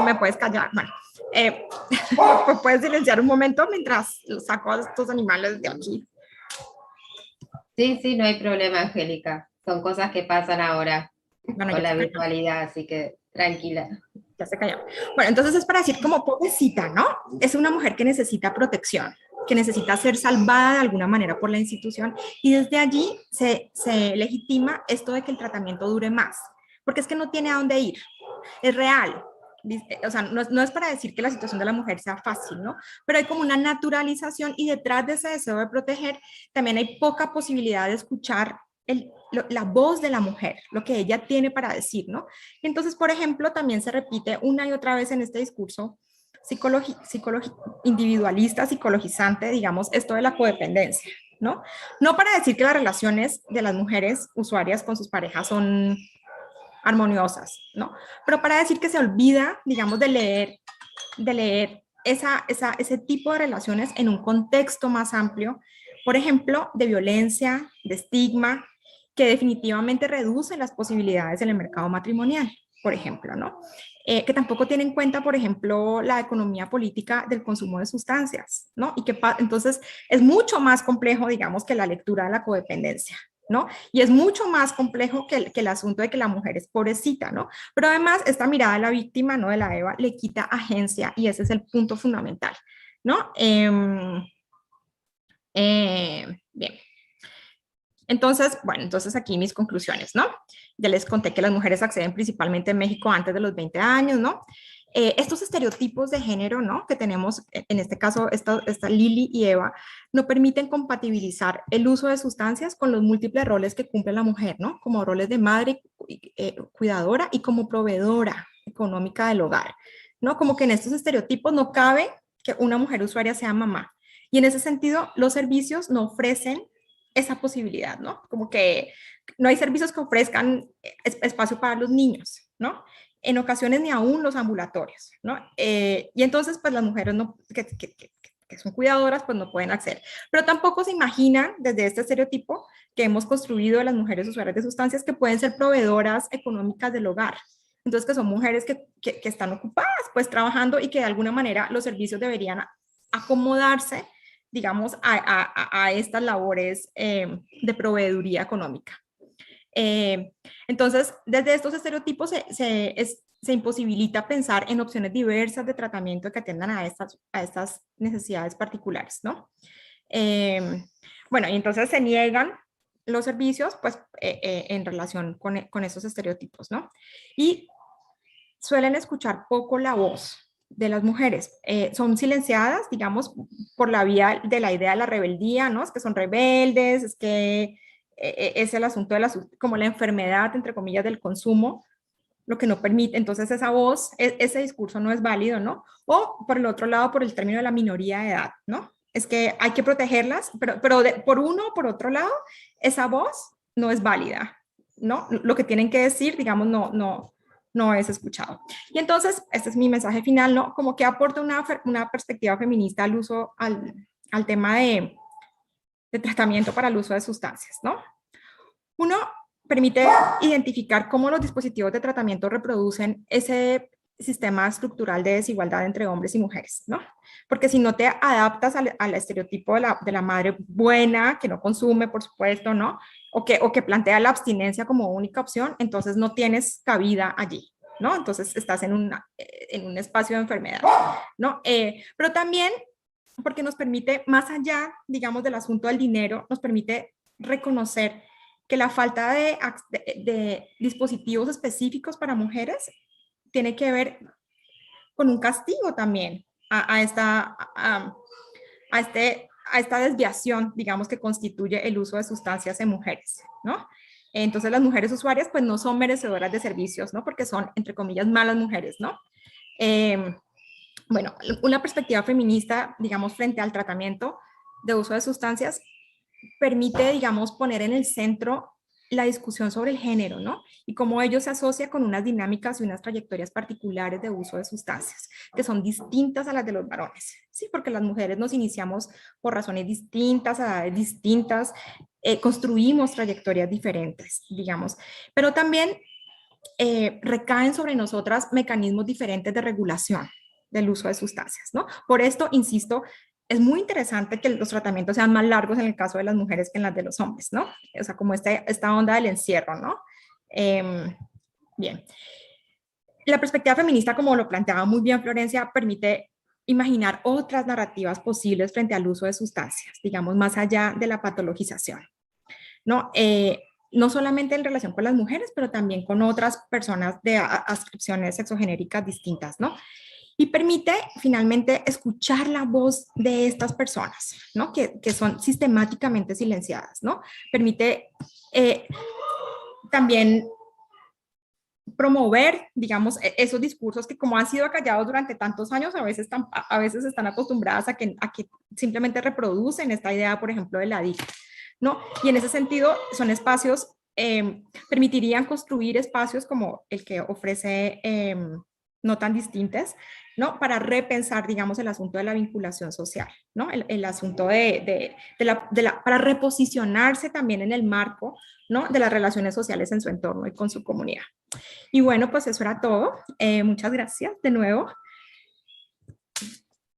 me puedes callar, bueno, puedes silenciar un momento mientras saco a estos animales de aquí. Sí, no hay problema, Angélica, son cosas que pasan ahora Bueno, con la virtualidad, así que tranquila. Ya se calló. Bueno, entonces es para decir como pobrecita, ¿no? Es una mujer que necesita protección, que necesita ser salvada de alguna manera por la institución, y desde allí se legitima esto de que el tratamiento dure más, porque es que no tiene a dónde ir, es real. O sea, no es para decir que la situación de la mujer sea fácil, ¿no? Pero hay como una naturalización, y detrás de ese deseo de proteger también hay poca posibilidad de escuchar la voz de la mujer, lo que ella tiene para decir, ¿no? Entonces, por ejemplo, también se repite una y otra vez en este discurso individualista, psicologizante, digamos, esto de la codependencia, ¿no? No para decir que las relaciones de las mujeres usuarias con sus parejas son armoniosas, ¿no? Pero para decir que se olvida, digamos, de leer ese tipo de relaciones en un contexto más amplio, por ejemplo, de violencia, de estigma, que definitivamente reducen las posibilidades en el mercado matrimonial, por ejemplo, ¿no? Que tampoco tiene en cuenta, por ejemplo, la economía política del consumo de sustancias, ¿no? Y que entonces es mucho más complejo, digamos, que la lectura de la codependencia, ¿no? Y es mucho más complejo que el asunto de que la mujer es pobrecita, ¿no? Pero además, esta mirada de la víctima, ¿no? De la Eva, le quita agencia, y ese es el punto fundamental, ¿no? Bien. Entonces, bueno, entonces aquí mis conclusiones, ¿no? Ya les conté que las mujeres acceden principalmente en México antes de los 20 años, ¿no? Estos estereotipos de género, ¿no? Que tenemos, en este caso, esta Lili y Eva, no permiten compatibilizar el uso de sustancias con los múltiples roles que cumple la mujer, ¿no? Como roles de madre, cuidadora, y como proveedora económica del hogar, ¿no? Como que en estos estereotipos no cabe que una mujer usuaria sea mamá. Y en ese sentido, los servicios no ofrecen esa posibilidad, ¿no? Como que no hay servicios que ofrezcan espacio para los niños, ¿no? En ocasiones ni aún los ambulatorios, ¿no? Y entonces, pues las mujeres que son cuidadoras, pues no pueden acceder. Pero tampoco se imaginan desde este estereotipo que hemos construido de las mujeres usuarias de sustancias que pueden ser proveedoras económicas del hogar. Entonces, que son mujeres que están ocupadas, pues trabajando, y que de alguna manera los servicios deberían acomodarse, digamos, a estas labores de proveeduría económica. Entonces, desde estos estereotipos se imposibilita pensar en opciones diversas de tratamiento que atiendan a estas necesidades particulares, ¿no? Bueno, y entonces se niegan los servicios, pues, en relación con esos estereotipos, ¿no? Y suelen escuchar poco la voz de las mujeres, son silenciadas, digamos, por la vía de la idea de la rebeldía, ¿no? Es que son rebeldes, es que es el asunto de como la enfermedad, entre comillas, del consumo, lo que no permite, entonces esa voz, ese discurso no es válido, ¿no? O por el otro lado, por el término de la minoría de edad, ¿no? Es que hay que protegerlas, pero por uno o por otro lado, esa voz no es válida, ¿no? Lo que tienen que decir, digamos, no es escuchado. Y entonces, este es mi mensaje final, ¿no? Como que aporta una perspectiva feminista al uso, al tema de tratamiento para el uso de sustancias, ¿no? Uno, permite identificar cómo los dispositivos de tratamiento reproducen ese sistema estructural de desigualdad entre hombres y mujeres, ¿no? Porque si no te adaptas al estereotipo de la madre buena, que no consume, por supuesto, ¿no? O que plantea la abstinencia como única opción, entonces no tienes cabida allí, ¿no? Entonces estás en un espacio de enfermedad, ¿no? Pero también porque nos permite, más allá, digamos, del asunto del dinero, nos permite reconocer que la falta de dispositivos específicos para mujeres tiene que ver con un castigo también a esta desviación, digamos, que constituye el uso de sustancias en mujeres, ¿no? Entonces las mujeres usuarias pues no son merecedoras de servicios, ¿no? Porque son, entre comillas, malas mujeres, ¿no? Bueno, una perspectiva feminista, digamos, frente al tratamiento de uso de sustancias, permite, digamos, poner en el centro la discusión sobre el género, ¿no? Y cómo ello se asocia con unas dinámicas y unas trayectorias particulares de uso de sustancias, que son distintas a las de los varones, ¿sí? Porque las mujeres nos iniciamos por razones distintas, a edades distintas, construimos trayectorias diferentes, digamos, pero también recaen sobre nosotras mecanismos diferentes de regulación del uso de sustancias, ¿no? Por esto, insisto, es muy interesante que los tratamientos sean más largos en el caso de las mujeres que en las de los hombres, ¿no? O sea, como esta onda del encierro, ¿no? Bien. La perspectiva feminista, como lo planteaba muy bien Florencia, permite imaginar otras narrativas posibles frente al uso de sustancias, digamos, más allá de la patologización, ¿no? No solamente en relación con las mujeres, pero también con otras personas de adscripciones sexogenéricas distintas, ¿no? Y permite finalmente escuchar la voz de estas personas, ¿no? Que son sistemáticamente silenciadas, ¿no? Permite también promover, digamos, esos discursos que como han sido acallados durante tantos años, a veces están acostumbradas a que simplemente reproducen esta idea, por ejemplo, de la adicta, ¿no? Y en ese sentido son espacios, permitirían construir espacios como el que ofrece No tan distintas, ¿no? Para repensar, digamos, el asunto de la vinculación social, ¿no? El asunto para reposicionarse también en el marco, ¿no? De las relaciones sociales en su entorno y con su comunidad. Y bueno, pues eso era todo. Muchas gracias de nuevo.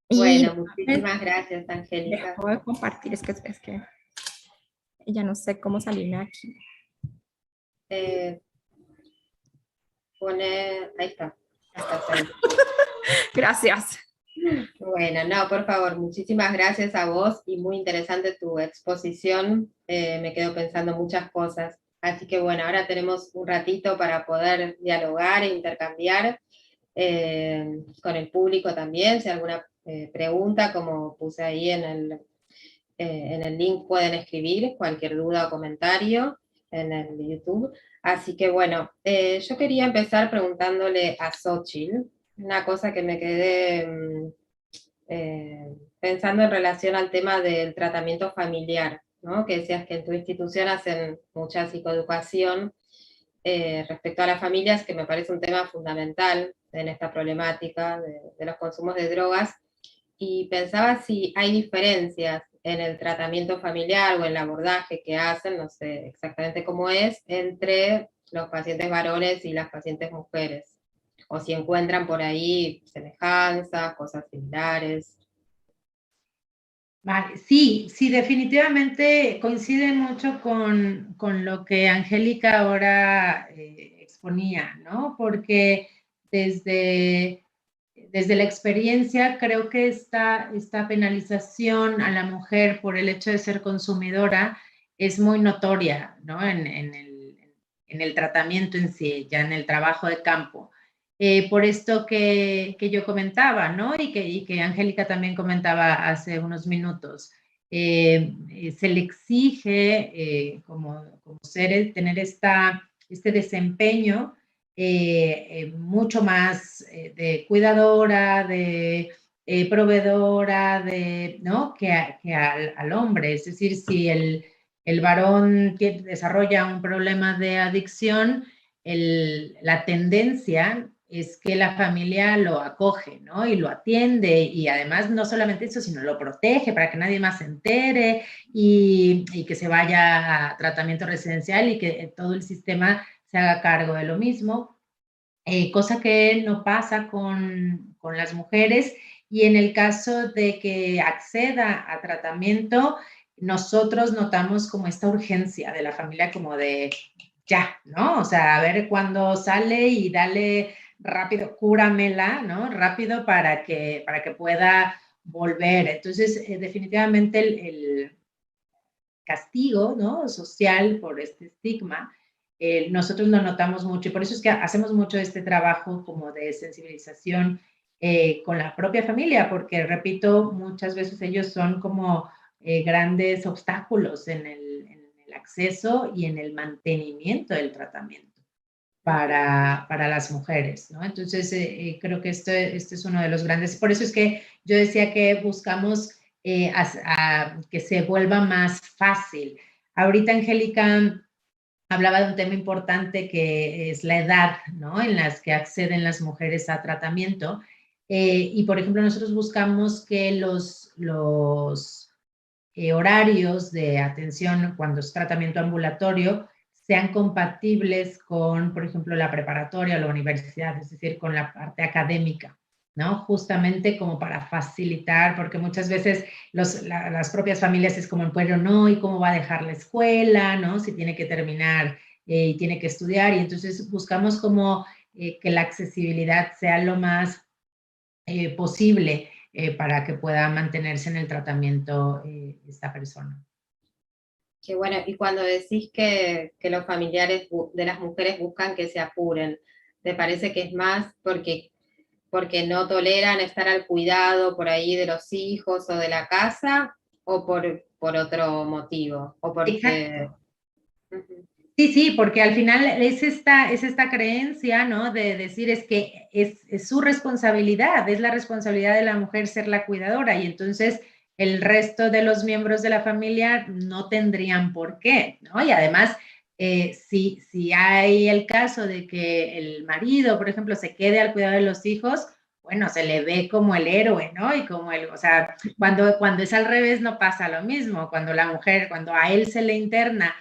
Bueno, muchísimas gracias, Angélica. Dejo de compartir, es que ya no sé cómo salirme aquí. Ahí está. Ahí. Gracias. Bueno, no, por favor, muchísimas gracias a vos y muy interesante tu exposición. Me quedo pensando muchas cosas. Así que bueno, ahora tenemos un ratito para poder dialogar e intercambiar con el público también. Si hay alguna pregunta, como puse ahí en el link, pueden escribir cualquier duda o comentario en el YouTube. Así que bueno, yo quería empezar preguntándole a Xochitl una cosa que me quedé pensando en relación al tema del tratamiento familiar, ¿no? Que decías que en tu institución hacen mucha psicoeducación respecto a las familias, que me parece un tema fundamental en esta problemática de los consumos de drogas, y pensaba si hay diferencias en el tratamiento familiar o en el abordaje que hacen, no sé exactamente cómo es, entre los pacientes varones y las pacientes mujeres, o si encuentran por ahí semejanzas, cosas similares. Vale, sí, definitivamente coincide mucho con lo que Angélica ahora exponía, ¿no? Porque desde la experiencia creo que esta penalización a la mujer por el hecho de ser consumidora es muy notoria, ¿no? En el tratamiento en sí, ya en el trabajo de campo. Por esto que yo comentaba, ¿no? Y que Angélica también comentaba hace unos minutos. Se le exige como seres tener este desempeño mucho más de cuidadora, de proveedora, ¿no? que al hombre. Es decir, si el varón desarrolla un problema de adicción, la tendencia es que la familia lo acoge, ¿no? Y lo atiende, y además no solamente eso, sino lo protege para que nadie más se entere y que se vaya a tratamiento residencial y que todo el sistema se haga cargo de lo mismo, cosa que no pasa con las mujeres. Y en el caso de que acceda a tratamiento, nosotros notamos como esta urgencia de la familia, como de ya, ¿no? O sea, a ver cuándo sale y dale rápido, cúramela, ¿no? Rápido para que pueda volver. Entonces, definitivamente el castigo, ¿no?, social por este estigma, nosotros lo notamos mucho y por eso es que hacemos mucho este trabajo como de sensibilización con la propia familia, porque repito, muchas veces ellos son como grandes obstáculos en el acceso y en el mantenimiento del tratamiento para las mujeres, ¿no? Entonces, creo que este es uno de los grandes, por eso es que yo decía que buscamos que se vuelva más fácil. Ahorita Angélica hablaba de un tema importante que es la edad, ¿no?, en las que acceden las mujeres a tratamiento. Y, por ejemplo, nosotros buscamos que los horarios de atención cuando es tratamiento ambulatorio sean compatibles con, por ejemplo, la preparatoria o la universidad, es decir, con la parte académica, ¿no? Justamente como para facilitar, porque muchas veces las propias familias es como, pero no, ¿y cómo va a dejar la escuela, no? Si tiene que terminar y tiene que estudiar, y entonces buscamos como que la accesibilidad sea lo más posible para que pueda mantenerse en el tratamiento esta persona. Qué bueno, y cuando decís que los familiares de las mujeres buscan que se apuren, ¿te parece que es más porque no toleran estar al cuidado por ahí de los hijos o de la casa, o por otro motivo? O porque... Exacto. Sí, sí, porque al final es esta creencia, ¿no?, de decir es que es su responsabilidad, es la responsabilidad de la mujer ser la cuidadora, y entonces el resto de los miembros de la familia no tendrían por qué, ¿no? Y además, si hay el caso de que el marido, por ejemplo, se quede al cuidado de los hijos, bueno, se le ve como el héroe, ¿no? Y como o sea, cuando es al revés no pasa lo mismo, cuando a él se le interna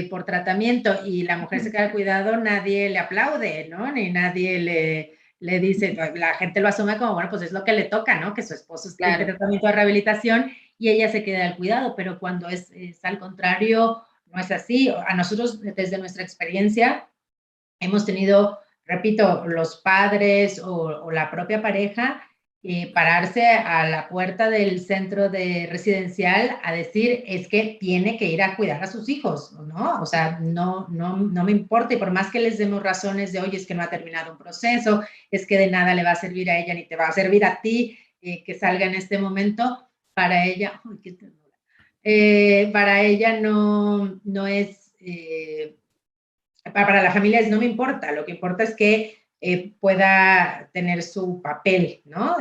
por tratamiento y la mujer se queda al cuidado, nadie le aplaude, ¿no? Ni nadie le dice, la gente lo asume como, bueno, pues es lo que le toca, ¿no? Que su esposo esté en tratamiento de rehabilitación y ella se queda al cuidado, pero cuando es al contrario, no es así. A nosotros, desde nuestra experiencia, hemos tenido, repito, los padres o la propia pareja pararse a la puerta del centro de residencial a decir, es que tiene que ir a cuidar a sus hijos, ¿no? O sea, no me importa, y por más que les demos razones de, oye, es que no ha terminado un proceso, es que de nada le va a servir a ella ni te va a servir a ti que salga en este momento, para ella, uy, qué ternura, para ella no es... para la familia no me importa, lo que importa es que pueda tener su papel, ¿no?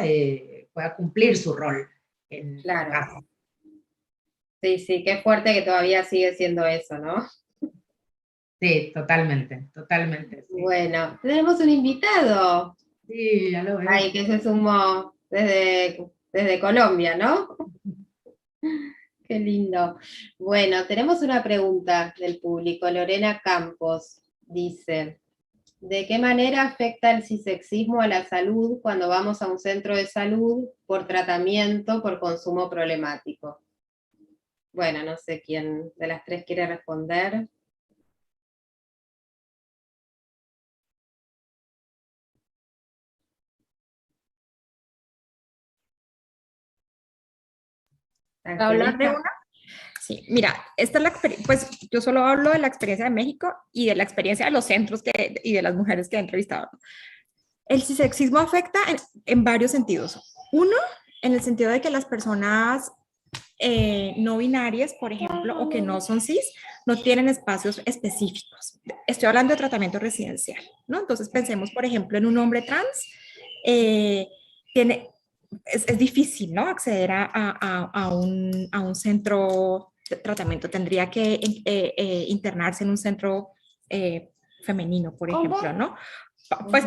Pueda cumplir su rol en casa. Sí, sí, qué fuerte que todavía sigue siendo eso, ¿no? Sí, totalmente, totalmente. Sí. Bueno, tenemos un invitado. Sí, ya lo veo. Ay, que se sumó desde Colombia, ¿no? Qué lindo. Bueno, tenemos una pregunta del público. Lorena Campos dice, ¿de qué manera afecta el cisexismo a la salud cuando vamos a un centro de salud por tratamiento por consumo problemático? Bueno, no sé quién de las tres quiere responder. ¿Hablar de una? Sí, mira, esta es la pues yo solo hablo de la experiencia de México y de la experiencia de los centros y de las mujeres que he entrevistado. El cisexismo afecta en varios sentidos. Uno, en el sentido de que las personas no binarias, por ejemplo, o que no son cis, no tienen espacios específicos. Estoy hablando de tratamiento residencial, ¿no? Entonces pensemos, por ejemplo, en un hombre trans, es difícil, ¿no?, acceder a un centro de tratamiento. Tendría que internarse en un centro femenino, por ejemplo, ¿no? Pues,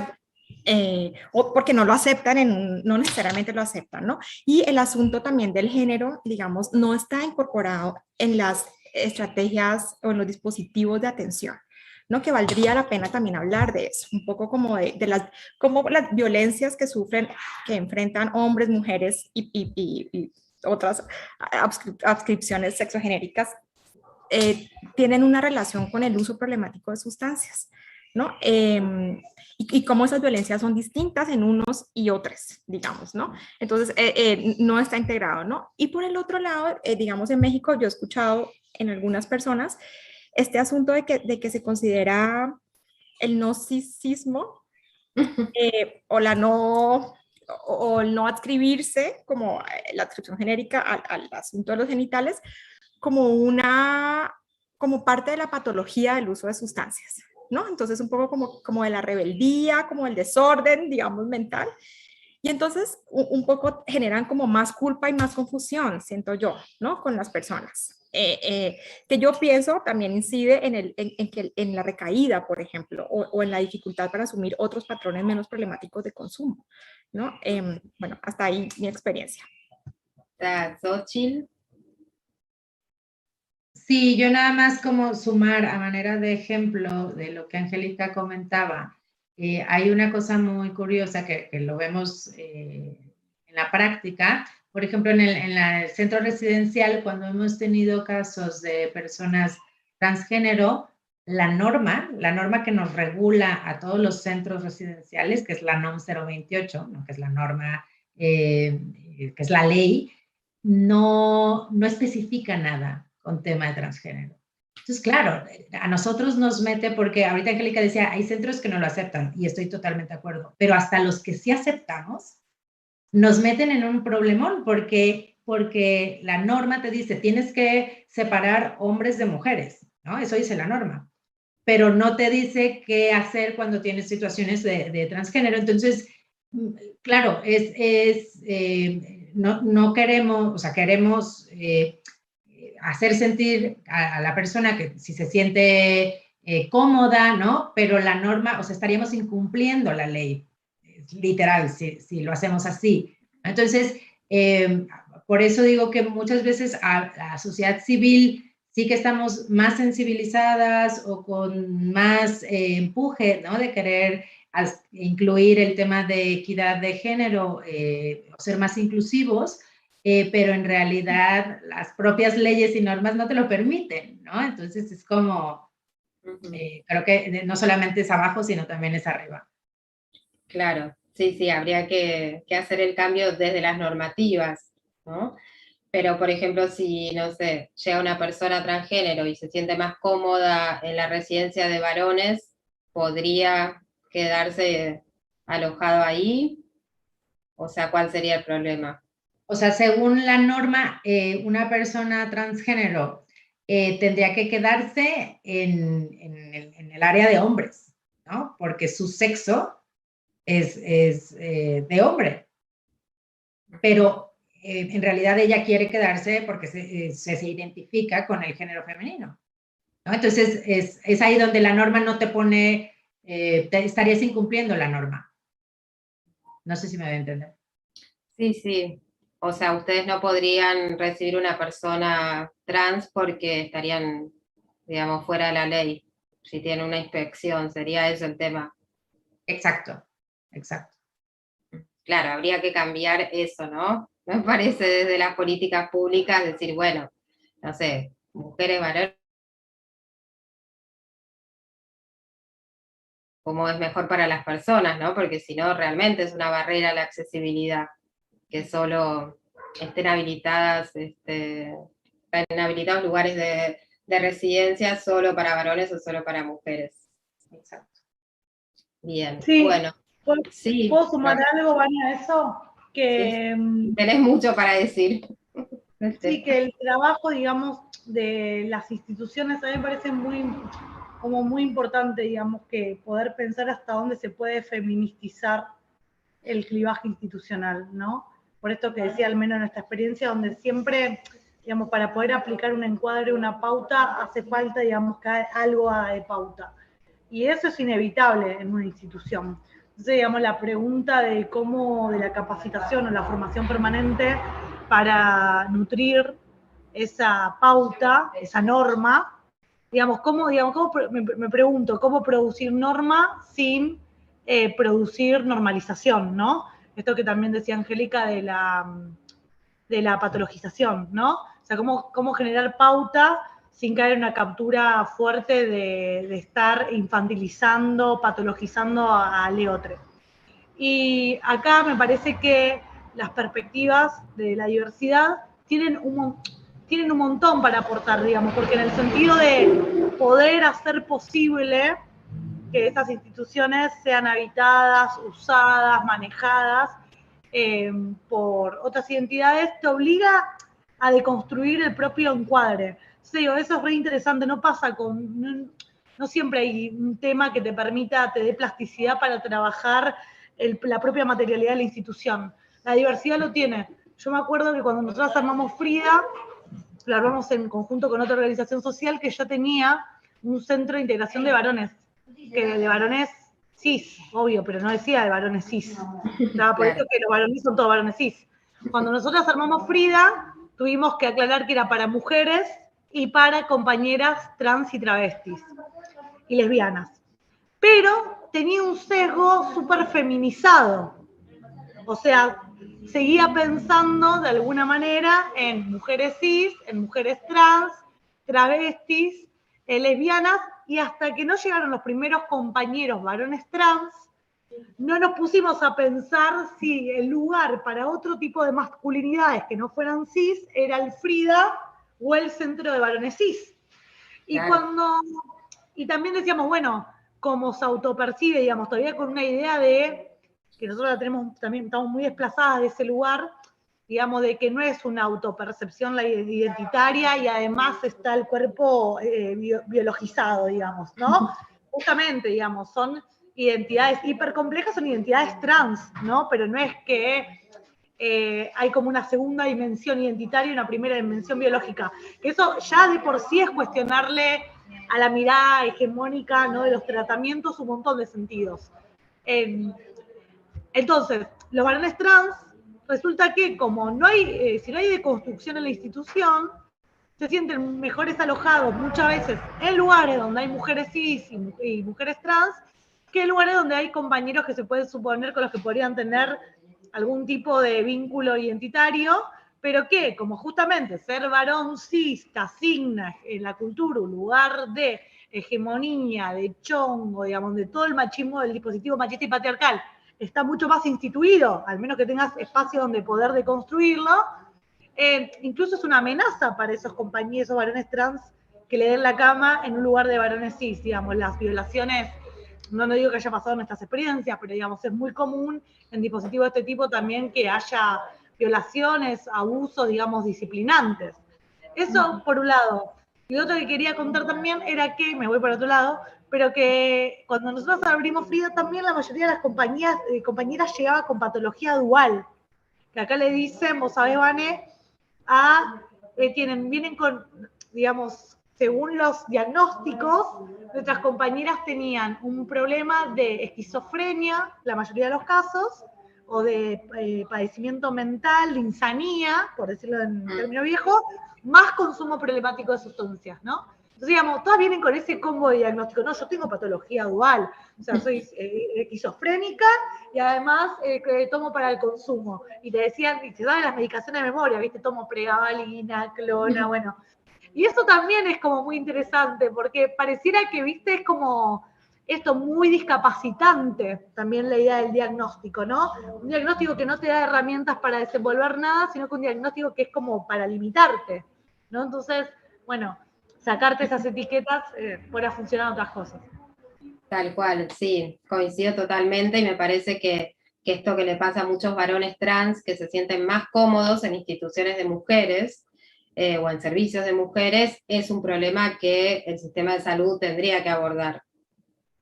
o porque no lo aceptan, no necesariamente lo aceptan, ¿no? Y el asunto también del género, digamos, no está incorporado en las estrategias o en los dispositivos de atención, ¿no? Que valdría la pena también hablar de eso, un poco como como las violencias que enfrentan hombres, mujeres y otras adscripciones sexogenéricas tienen una relación con el uso problemático de sustancias, ¿no? Y cómo esas violencias son distintas en unos y otros, digamos, ¿no? Entonces, no está integrado, ¿no? Y por el otro lado, digamos, en México yo he escuchado en algunas personas este asunto de que se considera el no cisismo o la no o el no adscribirse como la adscripción genérica al asunto de los genitales como parte de la patología del uso de sustancias, ¿no? Entonces un poco como de la rebeldía, como el desorden, digamos, mental. Y entonces un poco generan como más culpa y más confusión, siento yo, ¿no? Con las personas. Que yo pienso también incide en la recaída, por ejemplo, o en la dificultad para asumir otros patrones menos problemáticos de consumo, ¿no? Bueno, hasta ahí mi experiencia. Xochitl. Sí, yo nada más como sumar a manera de ejemplo de lo que Angélica comentaba. Hay una cosa muy curiosa que lo vemos en la práctica. Por ejemplo, en el centro residencial, cuando hemos tenido casos de personas transgénero, la norma que nos regula a todos los centros residenciales, que es la NOM 028, ¿no? Que es la norma, que es la ley, no especifica nada con tema de transgénero. Entonces, claro, a nosotros nos mete, porque ahorita Angélica decía, hay centros que no lo aceptan, y estoy totalmente de acuerdo, pero hasta los que sí aceptamos, nos meten en un problemón, porque la norma te dice, tienes que separar hombres de mujeres, ¿no? Eso dice la norma, pero no te dice qué hacer cuando tienes situaciones de transgénero. Entonces, claro, no queremos, o sea, queremos hacer sentir a la persona que si se siente cómoda, ¿no? Pero la norma, o sea, estaríamos incumpliendo la ley, literal, si lo hacemos así. Entonces, por eso digo que muchas veces a la sociedad civil sí que estamos más sensibilizadas o con más empuje, ¿no? De querer incluir el tema de equidad de género, o ser más inclusivos, pero en realidad las propias leyes y normas no te lo permiten, ¿no? Entonces es como, creo que no solamente es abajo, sino también es arriba. Claro, sí, habría que hacer el cambio desde las normativas, ¿no? Pero, por ejemplo, si, no sé, llega una persona transgénero y se siente más cómoda en la residencia de varones, ¿podría quedarse alojado ahí? O sea, ¿cuál sería el problema? O sea, según la norma, una persona transgénero tendría que quedarse en el área de hombres, ¿no? Porque su sexo es de hombre. Pero en realidad ella quiere quedarse porque se identifica con el género femenino, ¿no? Entonces, es ahí donde la norma no te pone, estarías incumpliendo la norma. No sé si me voy a entender. Sí. O sea, ustedes no podrían recibir una persona trans porque estarían, digamos, fuera de la ley. Si tienen una inspección, sería eso el tema. Exacto. Claro, habría que cambiar eso, ¿no? Me parece desde las políticas públicas decir, bueno, no sé, mujeres, varones, como es mejor para las personas, ¿no? Porque si no, realmente es una barrera a la accesibilidad, que solo estén habilitados lugares de residencia solo para varones o solo para mujeres. Exacto. Bien, Sí, bueno. Sí, ¿puedo sumar algo, Vania, a eso? Que sí, tenés mucho para decir. Sí, que el trabajo, digamos, de las instituciones a mí me parece muy importante, digamos, que poder pensar hasta dónde se puede feministizar el clivaje institucional, ¿no? Por esto que decía, al menos en nuestra experiencia, donde siempre, digamos, para poder aplicar un encuadre, una pauta, hace falta, digamos, que algo haga de pauta. Y eso es inevitable en una institución. Entonces, digamos, la pregunta de la capacitación o la formación permanente para nutrir esa pauta, esa norma, me pregunto, ¿cómo producir norma sin producir normalización, ¿no? Esto que también decía Angélica de la patologización, ¿no? O sea, ¿cómo generar pauta sin caer en una captura fuerte de estar infantilizando, patologizando al otro. Y acá me parece que las perspectivas de la diversidad tienen un montón para aportar, digamos, porque en el sentido de poder hacer posible que estas instituciones sean habitadas, usadas, manejadas por otras identidades, te obliga a deconstruir el propio encuadre. Sí, eso es re interesante, no pasa no siempre hay un tema que te permita, te dé plasticidad para trabajar la propia materialidad de la institución. La diversidad lo tiene. Yo me acuerdo que cuando nosotros armamos Frida, lo armamos en conjunto con otra organización social que ya tenía un centro de integración de varones, de varones cis, obvio, pero no decía de varones cis. Estaba por eso que los varones son todos varones cis. Cuando nosotros armamos Frida, tuvimos que aclarar que era para mujeres y para compañeras trans y travestis y lesbianas. Pero tenía un sesgo súper feminizado. O sea, seguía pensando de alguna manera en mujeres cis, en mujeres trans, travestis, lesbianas, y hasta que no llegaron los primeros compañeros varones trans, no nos pusimos a pensar si el lugar para otro tipo de masculinidades que no fueran cis era el Frida o el centro de varones cis. Y claro. Y también decíamos, bueno, como se autopercibe, digamos, todavía con una idea de que nosotros la tenemos, también estamos muy desplazadas de ese lugar, digamos, de que no es una autopercepción la identitaria y además está el cuerpo biologizado, digamos, ¿no? Justamente, digamos, son identidades hipercomplejas, son identidades trans, ¿no? Pero no es que hay como una segunda dimensión identitaria y una primera dimensión biológica. Eso ya de por sí es cuestionarle a la mirada hegemónica, ¿no?, de los tratamientos un montón de sentidos. Entonces, los varones trans, resulta que como no hay, si no hay deconstrucción en la institución, se sienten mejores alojados muchas veces en lugares donde hay mujeres cis y mujeres trans, que en lugares donde hay compañeros que se pueden suponer con los que podrían tener algún tipo de vínculo identitario, pero que, como justamente ser varón cis te asigna en la cultura un lugar de hegemonía, de chongo, digamos, de todo el machismo del dispositivo machista y patriarcal, está mucho más instituido, al menos que tengas espacio donde poder deconstruirlo, incluso es una amenaza para esos compañeros, esos varones trans, que le den la cama en un lugar de varones cis, digamos, las violaciones, no digo que haya pasado en nuestras experiencias, pero digamos, es muy común en dispositivos de este tipo también que haya violaciones, abusos, digamos, disciplinantes. Eso por un lado. Y lo otro que quería contar también era que, me voy para otro lado, pero que cuando nosotros abrimos Frida también la mayoría de las compañeras llegaba con patología dual. Que acá le dicen, vos sabés, Vane, vienen con, digamos, según los diagnósticos, nuestras compañeras tenían un problema de esquizofrenia, la mayoría de los casos, o de padecimiento mental, de insanía, por decirlo en término viejo, más consumo problemático de sustancias, ¿no? Entonces, digamos, todas vienen con ese combo de diagnóstico. No, yo tengo patología dual, o sea, soy esquizofrénica y además tomo para el consumo. Y te decían, y te daban las medicaciones de memoria, ¿viste? Tomo pregabalina, clona, bueno. Y eso también es como muy interesante, porque pareciera que, ¿viste? Es como esto muy discapacitante, también la idea del diagnóstico, ¿no? Un diagnóstico que no te da herramientas para desenvolver nada, sino que un diagnóstico que es como para limitarte, ¿no? Entonces, bueno, sacarte esas etiquetas fuera funcionar otras cosas. Tal cual, sí, coincido totalmente y me parece que esto que le pasa a muchos varones trans que se sienten más cómodos en instituciones de mujeres o en servicios de mujeres es un problema que el sistema de salud tendría que abordar,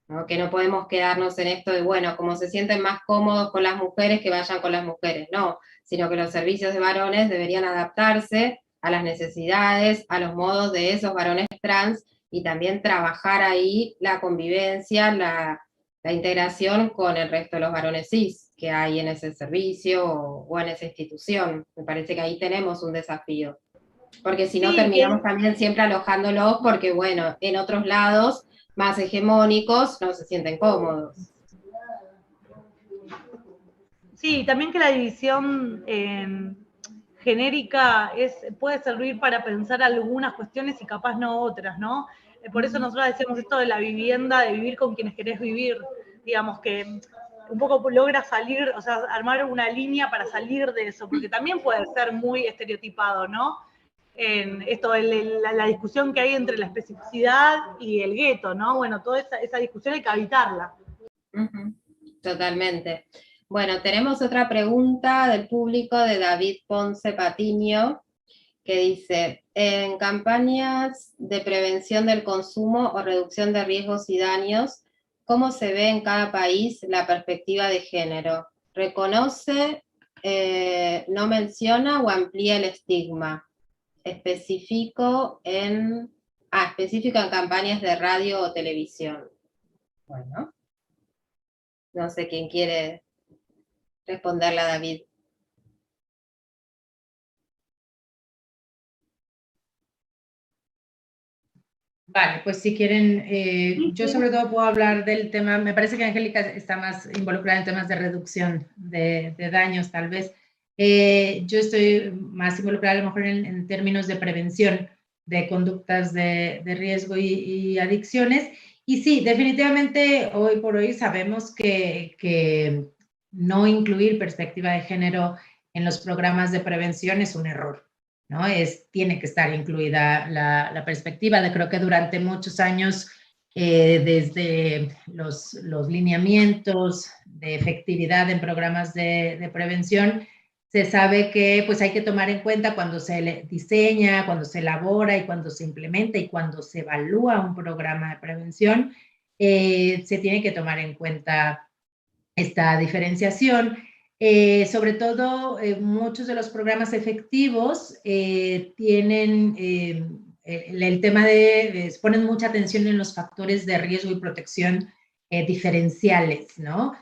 ¿no? Que no podemos quedarnos en esto de, bueno, como se sienten más cómodos con las mujeres, que vayan con las mujeres, no, sino que los servicios de varones deberían adaptarse a las necesidades, a los modos de esos varones trans y también trabajar ahí la convivencia, la integración con el resto de los varones cis que hay en ese servicio o en esa institución. Me parece que ahí tenemos un desafío, porque si no terminamos también siempre alojándolos porque, bueno, en otros lados más hegemónicos no se sienten cómodos. Sí, también que la división genérica puede servir para pensar algunas cuestiones y capaz no otras, ¿no? Por eso nosotros decimos esto de la vivienda, de vivir con quienes querés vivir, digamos que un poco logra salir, o sea, armar una línea para salir de eso, porque también puede ser muy estereotipado, ¿no? En esto de la discusión que hay entre la especificidad y el gueto, ¿no? Bueno, toda esa discusión hay que evitarla. Totalmente. Bueno, tenemos otra pregunta del público de David Ponce Patiño, que dice, en campañas de prevención del consumo o reducción de riesgos y daños, ¿cómo se ve en cada país la perspectiva de género? ¿Reconoce, no menciona o amplía el estigma? Específico en campañas de radio o televisión. Bueno, no sé quién quiere responderle a David. Vale, pues si quieren, yo sobre todo puedo hablar del tema, me parece que Angélica está más involucrada en temas de reducción de daños, tal vez. Yo estoy más involucrada a lo mejor en términos de prevención de conductas de riesgo y adicciones. Y sí, definitivamente hoy por hoy sabemos que no incluir perspectiva de género en los programas de prevención es un error, ¿no? Tiene que estar incluida la perspectiva. Creo que durante muchos años, desde los lineamientos de efectividad en programas de prevención, se sabe que pues, hay que tomar en cuenta cuando se diseña, cuando se elabora y cuando se implementa y cuando se evalúa un programa de prevención, se tiene que tomar en cuenta esta diferenciación. Sobre todo, muchos de los programas efectivos tienen el tema ponen mucha atención en los factores de riesgo y protección diferenciales, ¿no?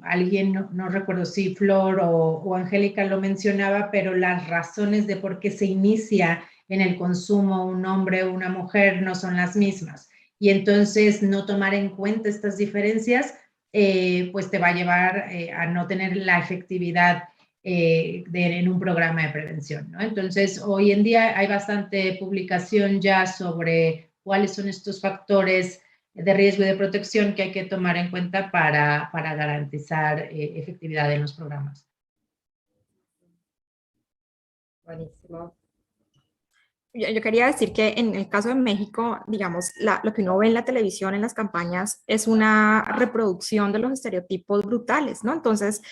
Alguien, no recuerdo si Flor o Angélica lo mencionaba, pero las razones de por qué se inicia en el consumo un hombre o una mujer no son las mismas. Y entonces no tomar en cuenta estas diferencias pues te va a llevar a no tener la efectividad en un programa de prevención, ¿no? Entonces, hoy en día hay bastante publicación ya sobre cuáles son estos factores de riesgo y de protección que hay que tomar en cuenta para garantizar efectividad en los programas. Buenísimo. Yo quería decir que en el caso de México, digamos, lo que uno ve en la televisión, en las campañas, es una reproducción de los estereotipos brutales, ¿no? Entonces,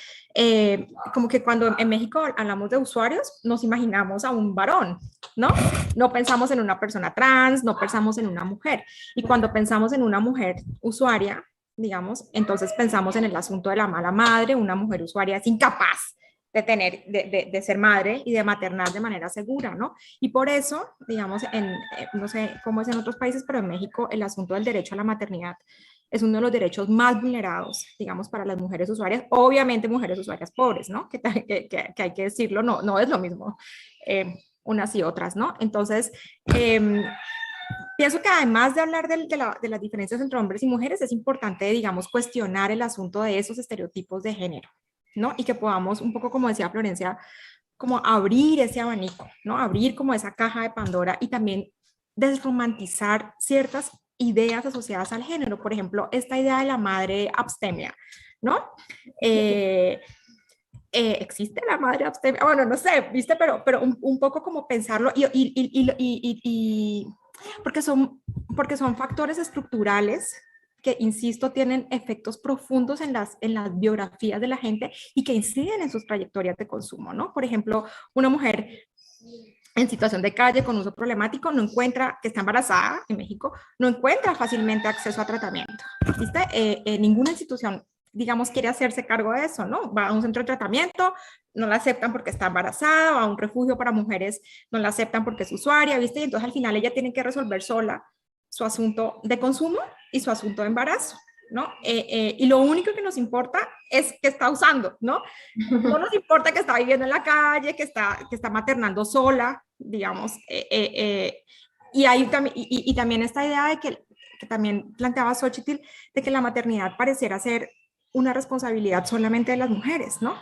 como que cuando en México hablamos de usuarios, nos imaginamos a un varón, ¿no? No pensamos en una persona trans, no pensamos en una mujer. Y cuando pensamos en una mujer usuaria, digamos, entonces pensamos en el asunto de la mala madre, una mujer usuaria es incapaz de ser madre y de maternar de manera segura, ¿no? Y por eso, digamos, no sé cómo es en otros países, pero en México el asunto del derecho a la maternidad es uno de los derechos más vulnerados, digamos, para las mujeres usuarias, obviamente mujeres usuarias pobres, ¿no? Que hay que decirlo, no es lo mismo unas y otras, ¿no? Entonces, pienso que además de hablar de las diferencias entre hombres y mujeres, es importante, digamos, cuestionar el asunto de esos estereotipos de género, ¿no? Y que podamos, un poco como decía Florencia, como abrir ese abanico, ¿no? Abrir como esa caja de Pandora y también desromantizar ciertas ideas asociadas al género. Por ejemplo, esta idea de la madre abstemia, ¿no? ¿Existe la madre abstemia? Bueno, no sé, ¿viste? Pero un poco como pensarlo porque son factores estructurales que, insisto, tienen efectos profundos en las biografías de la gente y que inciden en sus trayectorias de consumo, ¿no? Por ejemplo, una mujer en situación de calle con uso problemático no encuentra, que está embarazada en México, no encuentra fácilmente acceso a tratamiento, ¿viste? Ninguna institución, digamos, quiere hacerse cargo de eso, ¿no? Va a un centro de tratamiento, no la aceptan porque está embarazada, va a un refugio para mujeres, no la aceptan porque es usuaria, ¿viste? Y entonces al final ella tiene que resolver sola su asunto de consumo y su asunto de embarazo, ¿no? Y lo único que nos importa es que está usando, ¿no? No nos importa que está viviendo en la calle, que está maternando sola, digamos. Y también esta idea de que también planteaba Xochitl, de que la maternidad pareciera ser una responsabilidad solamente de las mujeres, ¿no?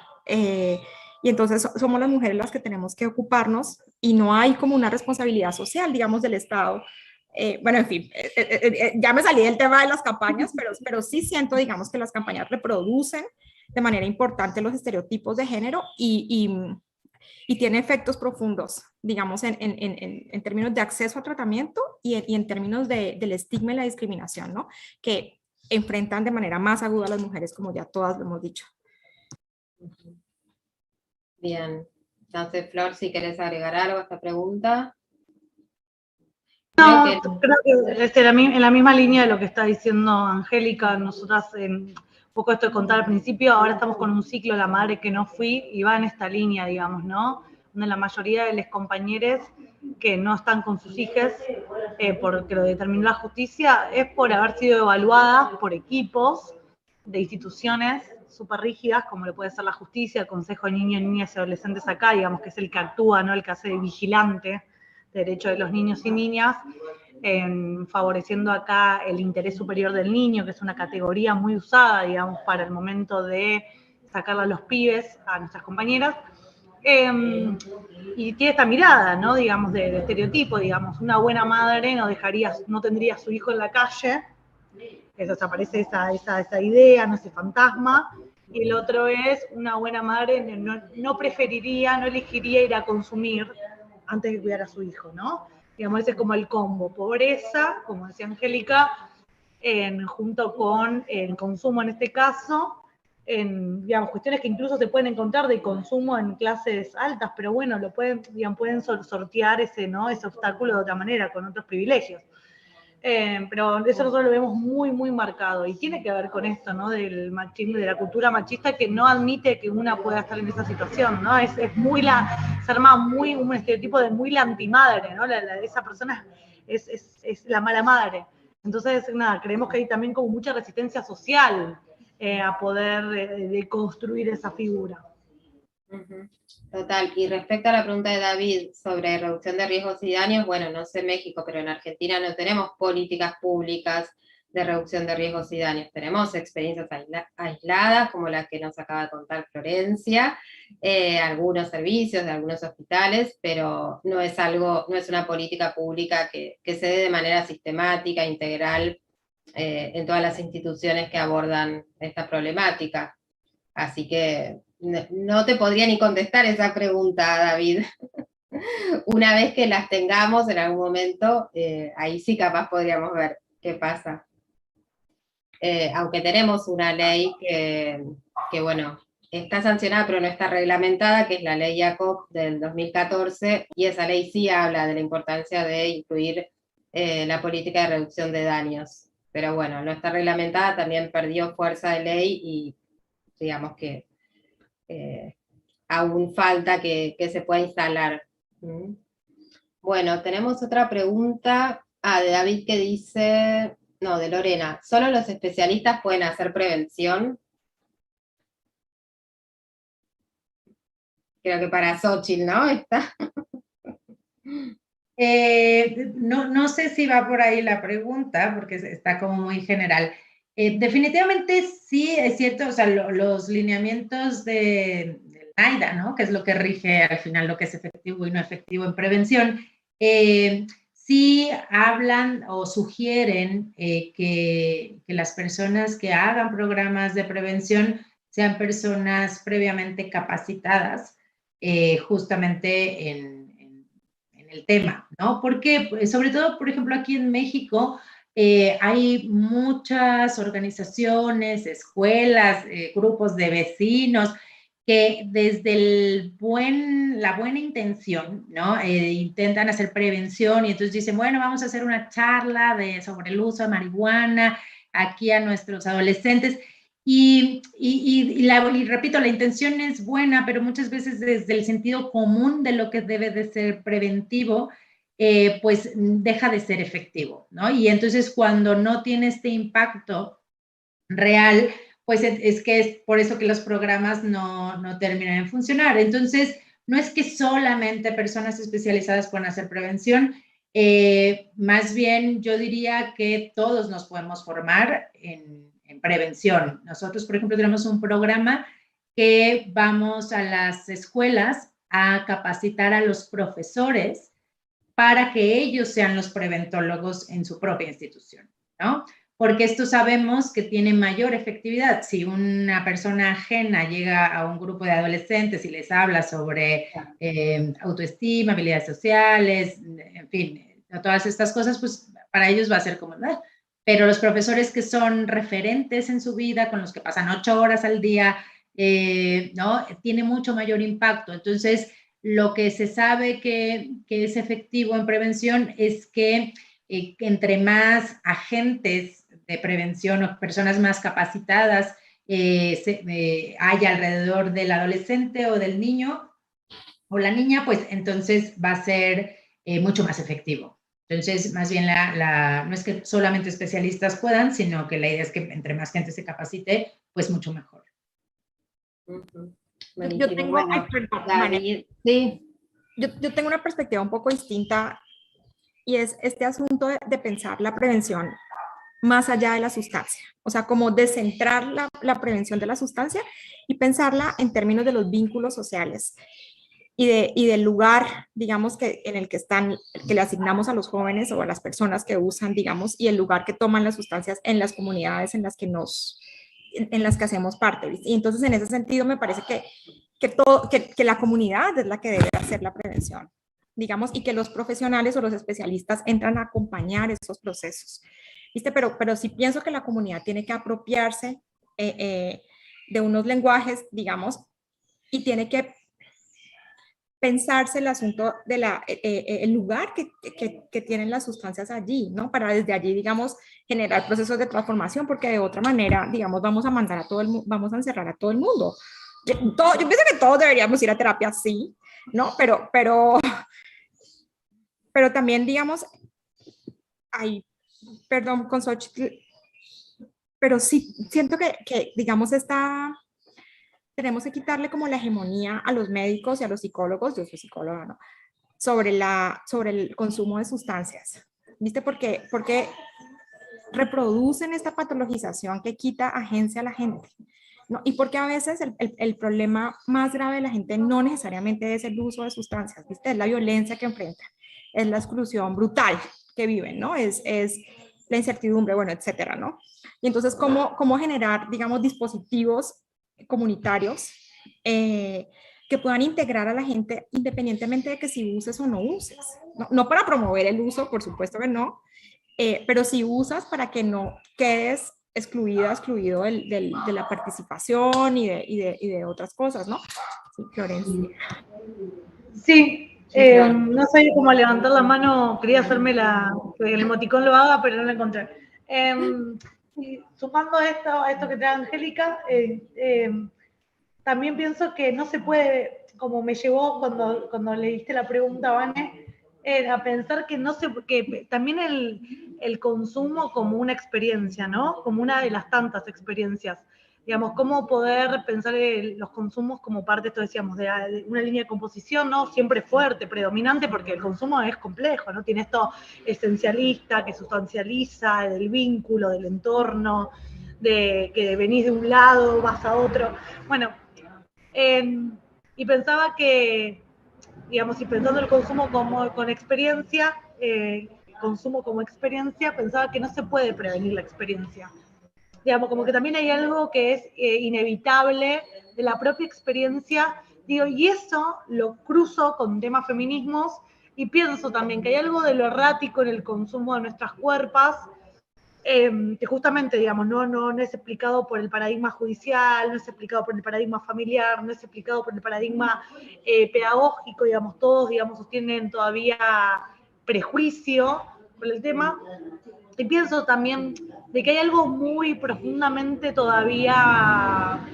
y entonces somos las mujeres las que tenemos que ocuparnos y no hay como una responsabilidad social, digamos, del Estado. Bueno, en fin, ya me salí del tema de las campañas, pero sí siento, digamos, que las campañas reproducen de manera importante los estereotipos de género y tiene efectos profundos, digamos, en términos de acceso a tratamiento y en términos del estigma y la discriminación, ¿no? Que enfrentan de manera más aguda a las mujeres, como ya todas lo hemos dicho. Bien. Entonces, Flor, si querés agregar algo a esta pregunta. No, creo que en la misma línea de lo que está diciendo Angélica, nosotras, un poco esto de contar al principio, ahora estamos con un ciclo La Madre que no fui, y va en esta línea, digamos, ¿no? Donde la mayoría de los compañeros que no están con sus hijas, porque lo determinó la justicia, es por haber sido evaluadas por equipos de instituciones súper rígidas, como lo puede ser la justicia, el Consejo de Niños, Niñas y Adolescentes acá, digamos, que es el que actúa, ¿no? El que hace de vigilante de derechos de los niños y niñas, favoreciendo acá el interés superior del niño, que es una categoría muy usada, digamos, para el momento de sacarle a los pibes, a nuestras compañeras. Y tiene esta mirada, ¿no? Digamos, de estereotipo, digamos, una buena madre no tendría a su hijo en la calle, eso desaparece esa idea, no ese fantasma, y el otro es una buena madre no preferiría, no elegiría ir a consumir antes de cuidar a su hijo, ¿no? Digamos, ese es como el combo, pobreza, como decía Angélica, junto con el consumo en este caso, digamos, cuestiones que incluso se pueden encontrar de consumo en clases altas, pero bueno, pueden sortear ese obstáculo de otra manera, con otros privilegios. Pero eso nosotros lo vemos muy, muy marcado, y tiene que ver con esto, ¿no? Del machismo, de la cultura machista, que no admite que una pueda estar en esa situación, ¿no? Se arma un estereotipo de muy la antimadre, ¿no? Esa persona es la mala madre. Entonces, nada, creemos que hay también como mucha resistencia social a poder deconstruir esa figura. Total. Y respecto a la pregunta de David sobre reducción de riesgos y daños, bueno, no sé México, pero en Argentina no tenemos políticas públicas de reducción de riesgos y daños. Tenemos experiencias aisladas, como las que nos acaba de contar Florencia, algunos servicios de algunos hospitales, pero no es una política pública que se dé de manera sistemática, integral, en todas las instituciones que abordan esta problemática. Así que no te podría ni contestar esa pregunta, David. Una vez que las tengamos en algún momento, ahí sí capaz podríamos ver qué pasa. Aunque tenemos una ley que, bueno, está sancionada pero no está reglamentada, que es la ley Jacob del 2014, y esa ley sí habla de la importancia de incluir la política de reducción de daños. Pero bueno, no está reglamentada, también perdió fuerza de ley y digamos que aún falta que se pueda instalar. Bueno, tenemos otra pregunta de David que dice, no, de Lorena, ¿solo los especialistas pueden hacer prevención? Creo que para Xochitl, ¿no? No sé si va por ahí la pregunta, porque está como muy general. Definitivamente sí, es cierto, o sea, los lineamientos del NAIDA, ¿no? Que es lo que rige al final lo que es efectivo y no efectivo en prevención, sí hablan o sugieren que las personas que hagan programas de prevención sean personas previamente capacitadas justamente en el tema, ¿no? Porque, sobre todo, por ejemplo, aquí en México, hay muchas organizaciones, escuelas, grupos de vecinos que desde la buena intención, ¿no? Intentan hacer prevención y entonces dicen, bueno, vamos a hacer una charla sobre el uso de marihuana aquí a nuestros adolescentes. Y repito, la intención es buena, pero muchas veces desde el sentido común de lo que debe de ser preventivo, pues deja de ser efectivo, ¿no? Y entonces cuando no tiene este impacto real, pues es que es por eso que los programas no terminan de funcionar. Entonces, no es que solamente personas especializadas puedan hacer prevención, más bien yo diría que todos nos podemos formar en prevención. Nosotros, por ejemplo, tenemos un programa que vamos a las escuelas a capacitar a los profesores para que ellos sean los preventólogos en su propia institución, ¿no? Porque esto sabemos que tiene mayor efectividad. Si una persona ajena llega a un grupo de adolescentes y les habla sobre autoestima, habilidades sociales, en fin, todas estas cosas, pues para ellos va a ser como, ¿no? Pero los profesores que son referentes en su vida, con los que pasan 8 horas al día, ¿no? Tiene mucho mayor impacto. Entonces, lo que se sabe que es efectivo en prevención es que entre más agentes de prevención o personas más capacitadas haya alrededor del adolescente o del niño o la niña, pues entonces va a ser mucho más efectivo. Entonces, más bien, no es que solamente especialistas puedan, sino que la idea es que entre más gente se capacite, pues mucho mejor. Yo tengo, bueno, ay, perdón, David, sí. yo tengo una perspectiva un poco distinta y es este asunto de pensar la prevención más allá de la sustancia, o sea, como descentrar la prevención de la sustancia y pensarla en términos de los vínculos sociales y del lugar, digamos, en el que están, que le asignamos a los jóvenes o a las personas que usan, digamos, y el lugar que toman las sustancias en las comunidades en las que hacemos parte, ¿viste? Y entonces, en ese sentido, me parece que la comunidad es la que debe hacer la prevención, digamos, y que los profesionales o los especialistas entran a acompañar esos procesos, ¿viste? Pero sí pienso que la comunidad tiene que apropiarse de unos lenguajes, digamos, y tiene que pensarse el asunto de el lugar que tienen las sustancias allí, ¿no? Para desde allí, digamos, generar procesos de transformación, porque de otra manera, digamos, vamos a mandar a todo el mundo, vamos a encerrar a todo el mundo. Yo pienso que todos deberíamos ir a terapia, sí, ¿no? Pero también, digamos, perdón, con Xochitl, pero sí siento que digamos, tenemos que quitarle como la hegemonía a los médicos y a los psicólogos, yo soy psicóloga, ¿no? Sobre el consumo de sustancias, ¿viste? Porque reproducen esta patologización que quita agencia a la gente, ¿no? Y porque a veces el problema más grave de la gente no necesariamente es el uso de sustancias, ¿viste? Es la violencia que enfrentan, es la exclusión brutal que viven, ¿no? Es la incertidumbre, bueno, etcétera, ¿no? Y entonces, ¿cómo generar, digamos, dispositivos comunitarios que puedan integrar a la gente independientemente de que si uses o no uses? No para promover el uso, por supuesto que no, pero si usas para que no quedes excluido de la participación y de otras cosas, ¿no? Sí, Florencia. Sí, no sabía cómo levantar la mano, quería hacerme que el emoticón lo haga, pero no lo encontré. Y sumando a esto que trae Angélica, también pienso que no se puede, como me llevó cuando leíste la pregunta, Vane, a pensar que también el consumo como una experiencia, ¿no? Como una de las tantas experiencias. Digamos, cómo poder pensar los consumos como parte, esto decíamos, de una línea de composición, ¿no? Siempre fuerte, predominante, porque el consumo es complejo, ¿no? Tiene esto esencialista, que sustancializa, del vínculo, del entorno, de que venís de un lado, vas a otro. Bueno, y pensaba que, digamos, y pensando el consumo con experiencia, consumo como experiencia, pensaba que no se puede prevenir la experiencia. Digamos, como que también hay algo que es inevitable de la propia experiencia, digo, y eso lo cruzo con temas feminismos, y pienso también que hay algo de lo errático en el consumo de nuestras cuerpos, que justamente, digamos, no es explicado por el paradigma judicial, no es explicado por el paradigma familiar, no es explicado por el paradigma pedagógico, digamos, todos, digamos, sostienen todavía prejuicio por el tema. Y pienso también de que hay algo muy profundamente todavía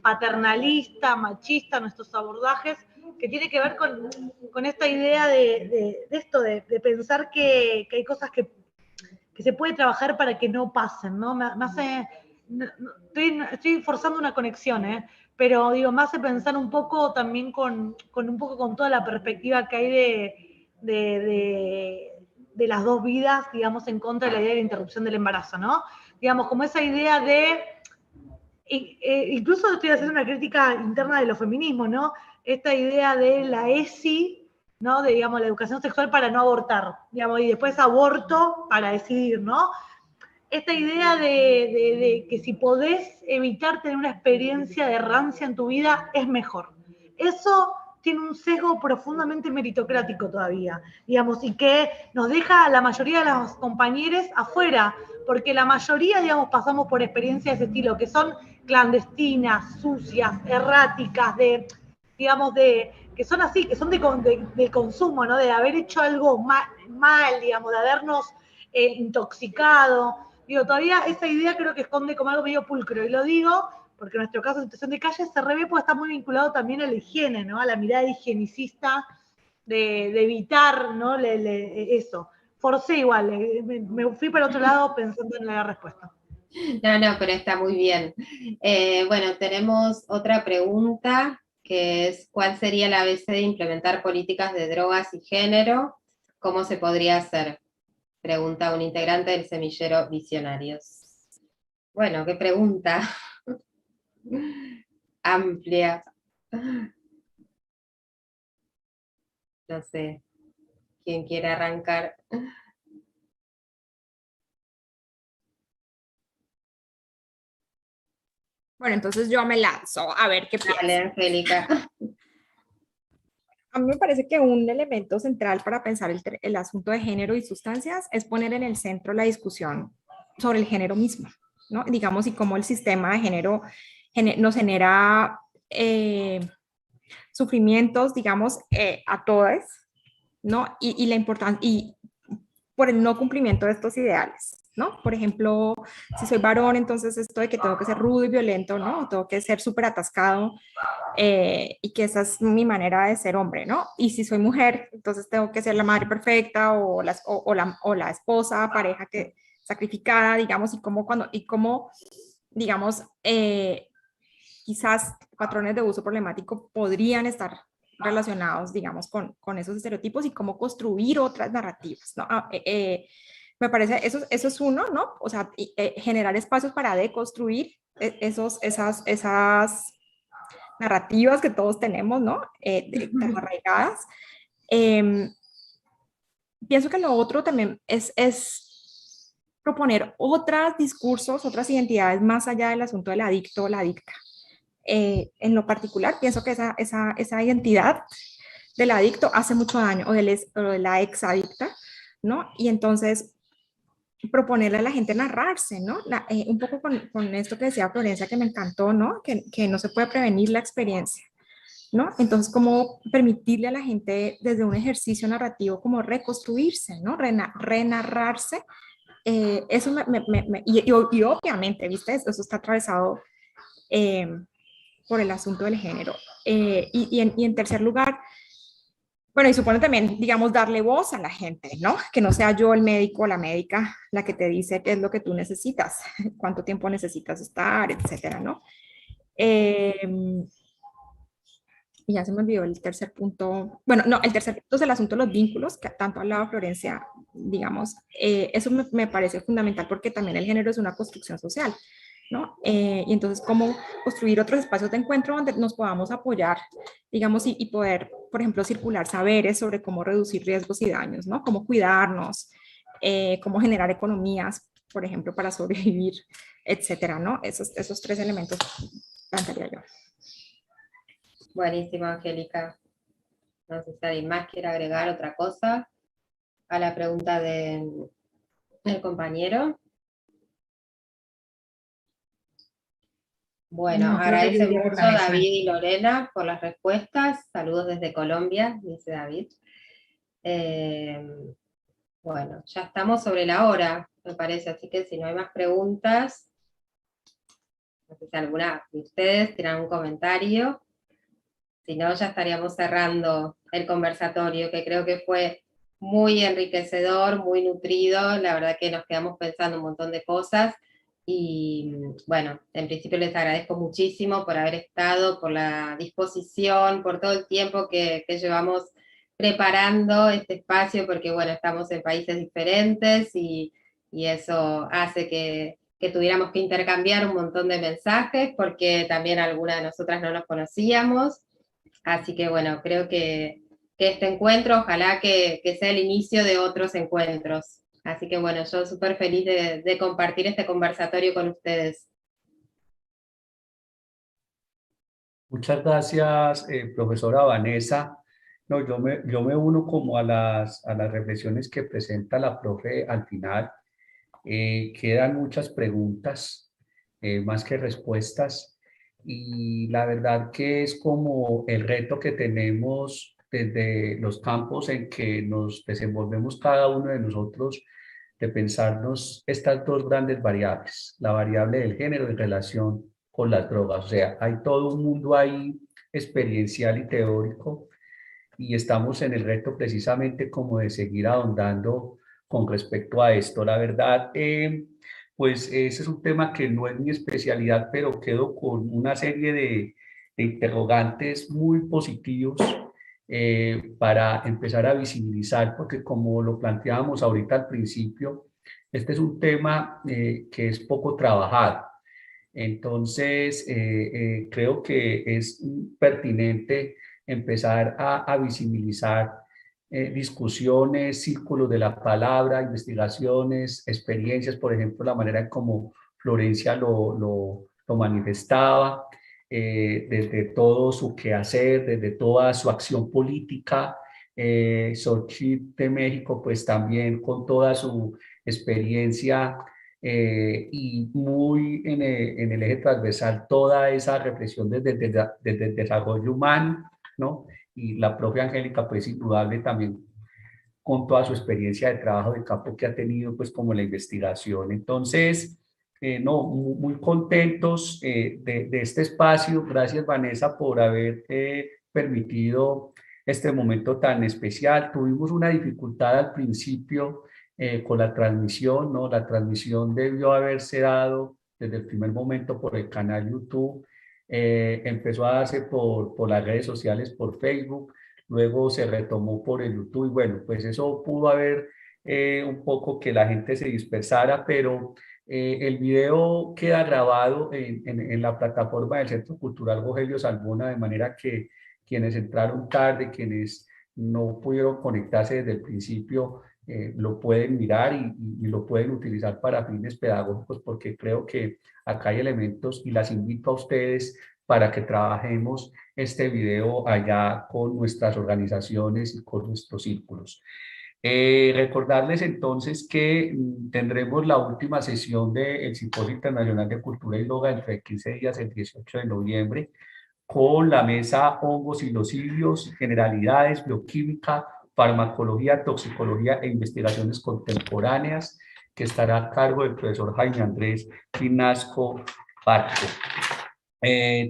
paternalista, machista en nuestros abordajes, que tiene que ver con esta idea de esto, de pensar que hay cosas que se puede trabajar para que no pasen, ¿no? Estoy forzando una conexión, pero digo, me hace pensar un poco también con toda la perspectiva que hay de las dos vidas, digamos, en contra de la idea de la interrupción del embarazo, ¿no? Digamos, como esa idea de incluso estoy haciendo una crítica interna de los feminismos, ¿no? Esta idea de la ESI, ¿no? De, digamos, la educación sexual para no abortar, digamos, y después aborto para decidir, ¿no? Esta idea de que si podés evitar tener una experiencia de rancia en tu vida, es mejor. Eso tiene un sesgo profundamente meritocrático todavía, digamos, y que nos deja a la mayoría de los compañeros afuera, porque la mayoría, digamos, pasamos por experiencias de ese estilo, que son clandestinas, sucias, erráticas, digamos, que son así, que son de consumo, ¿no? De haber hecho algo mal, digamos, de habernos intoxicado. Digo, todavía esa idea creo que esconde como algo medio pulcro, y lo digo porque en nuestro caso, en situación de calle, se revé porque está muy vinculado también a la higiene, ¿no? A la mirada higienicista de evitar, ¿no? Eso. Forcé igual, me fui para otro lado pensando en la respuesta. No, pero está muy bien. Bueno, tenemos otra pregunta, que es, ¿cuál sería la ABC de implementar políticas de drogas y género? ¿Cómo se podría hacer? Pregunta un integrante del semillero Visionarios. Bueno, qué pregunta. Amplia. No sé, ¿quién quiere arrancar? Bueno, entonces yo me lanzo a ver qué pienso. Dale, Angélica. A mí me parece que un elemento central para pensar el asunto de género y sustancias es poner en el centro la discusión sobre el género mismo, ¿no? Digamos, y cómo el sistema de género nos genera sufrimientos, digamos, a todos, ¿no? Y la importancia, y por el no cumplimiento de estos ideales, ¿no? Por ejemplo, si soy varón, entonces esto de que tengo que ser rudo y violento, ¿no? Tengo que ser súper atascado, y que esa es mi manera de ser hombre, ¿no? Y si soy mujer, entonces tengo que ser la madre perfecta o la esposa, pareja que sacrificada, digamos, y cómo digamos, quizás patrones de uso problemático podrían estar relacionados, digamos, con esos estereotipos y cómo construir otras narrativas, ¿no? Me parece, eso es uno, ¿no? O sea, generar espacios para deconstruir esas narrativas que todos tenemos, ¿no? Tan arraigadas. Pienso que lo otro también es proponer otros discursos, otras identidades más allá del asunto del adicto o la adicta. En lo particular, pienso que esa identidad del adicto hace mucho daño, o de la exadicta, ¿no? Y entonces proponerle a la gente narrarse, ¿no? Un poco con esto que decía Florencia, que me encantó, ¿no? Que no se puede prevenir la experiencia, ¿no? Entonces, ¿cómo permitirle a la gente desde un ejercicio narrativo como reconstruirse, ¿no? Renarrarse. Eso y obviamente, ¿viste? Eso está atravesado por el asunto del género. Y en tercer lugar, bueno, y supone también, digamos, darle voz a la gente, ¿no? Que no sea yo el médico o la médica la que te dice qué es lo que tú necesitas, cuánto tiempo necesitas estar, etcétera, ¿no? Y ya se me olvidó el tercer punto. Bueno, no, el tercer punto es el asunto de los vínculos, que tanto ha hablado Florencia, digamos. Eso me parece fundamental porque también el género es una construcción social, ¿no? Y entonces, cómo construir otros espacios de encuentro donde nos podamos apoyar, digamos, y poder, por ejemplo, circular saberes sobre cómo reducir riesgos y daños, ¿no? Cómo cuidarnos, cómo generar economías, por ejemplo, para sobrevivir, etcétera, ¿no? Esos tres elementos plantearía yo. Buenísimo, Angélica. No sé si alguien más quiere agregar otra cosa a la pregunta del compañero. Bueno, No, agradece mucho David y Lorena por las respuestas. Saludos desde Colombia, dice David. Bueno, ya estamos sobre la hora, me parece, así que si no hay más preguntas, no sé si alguna de ustedes tienen un comentario. Si no, ya estaríamos cerrando el conversatorio, que creo que fue muy enriquecedor, muy nutrido. La verdad que nos quedamos pensando un montón de cosas. Y bueno, en principio les agradezco muchísimo por haber estado, por la disposición, por todo el tiempo que llevamos preparando este espacio, porque bueno, estamos en países diferentes y eso hace que que tuviéramos que intercambiar un montón de mensajes, porque también algunas de nosotras no nos conocíamos. Así que bueno, creo que este encuentro, ojalá que sea el inicio de otros encuentros. Así que bueno, yo súper feliz de compartir este conversatorio con ustedes. Muchas gracias, profesora Vanessa. No, yo me uno como a las reflexiones que presenta la profe al final. Quedan muchas preguntas, más que respuestas, y la verdad que es como el reto que tenemos desde los campos en que nos desenvolvemos cada uno de nosotros, de pensarnos estas dos grandes variables, la variable del género en relación con las drogas. O sea, hay todo un mundo ahí experiencial y teórico, y estamos en el reto precisamente como de seguir ahondando con respecto a esto. La verdad, pues ese es un tema que no es mi especialidad, pero quedo con una serie de interrogantes muy positivos para empezar a visibilizar, porque como lo planteábamos ahorita al principio, este es un tema que es poco trabajado. Entonces, creo que es pertinente empezar a visibilizar discusiones, círculos de la palabra, investigaciones, experiencias, por ejemplo, la manera en como Florencia lo manifestaba, desde todo su quehacer, desde toda su acción política. Xochitl de México, pues también con toda su experiencia y muy en el eje transversal toda esa reflexión desde el desarrollo humano, ¿no? Y la propia Angélica, pues indudable también con toda su experiencia de trabajo de campo que ha tenido, pues como la investigación. Entonces, no, muy contentos de este espacio. Gracias, Vanessa, por haber permitido este momento tan especial. Tuvimos una dificultad al principio con la transmisión, ¿no? La transmisión debió haberse dado desde el primer momento por el canal YouTube. Empezó a darse por las redes sociales, por Facebook, luego se retomó por el YouTube, y bueno, pues eso pudo haber un poco que la gente se dispersara, pero el video queda grabado en la plataforma del Centro Cultural Rogelio Salmona, de manera que quienes entraron tarde, quienes no pudieron conectarse desde el principio, lo pueden mirar y lo pueden utilizar para fines pedagógicos, porque creo que acá hay elementos, y las invito a ustedes para que trabajemos este video allá con nuestras organizaciones y con nuestros círculos. Recordarles entonces que tendremos la última sesión del Simposio Internacional de Cultura y Droga entre 15 días, el 18 de noviembre, con la mesa Hongos y los Hilios, Generalidades, Bioquímica, Farmacología, Toxicología e Investigaciones Contemporáneas, que estará a cargo del profesor Jaime Andrés Pinasco Barco.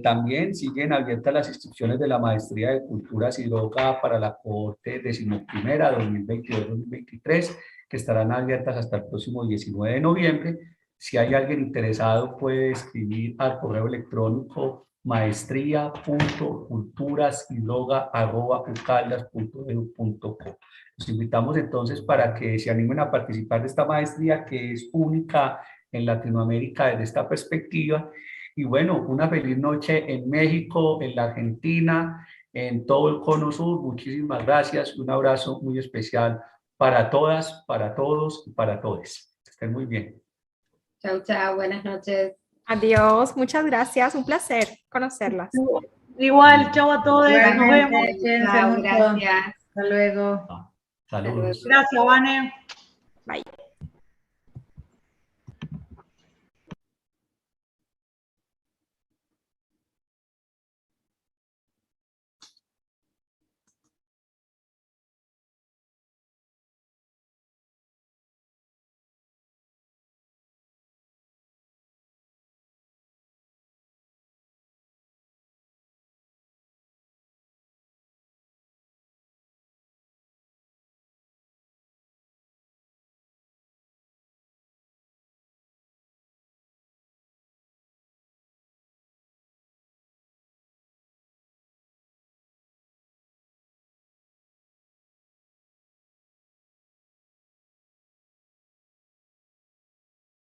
También siguen abiertas las inscripciones de la Maestría de Culturas y Droga para la cohorte 11ª 2022-2023, que estarán abiertas hasta el próximo 19 de noviembre. Si hay alguien interesado, puede escribir al correo electrónico maestría.culturasyDroga@ucaldas.edu.co. Los invitamos entonces para que se animen a participar de esta maestría, que es única en Latinoamérica desde esta perspectiva. Y bueno, una feliz noche en México, en la Argentina, en todo el Cono Sur. Muchísimas gracias. Un abrazo muy especial para todas, para todos y para todos. Estén muy bien. Chau, chau, buenas noches. Adiós, muchas gracias, un placer conocerlas. Igual, chau a todos, nos vemos. Chao, gracias. Hasta luego. Saludos. Gracias, Vane. Bye.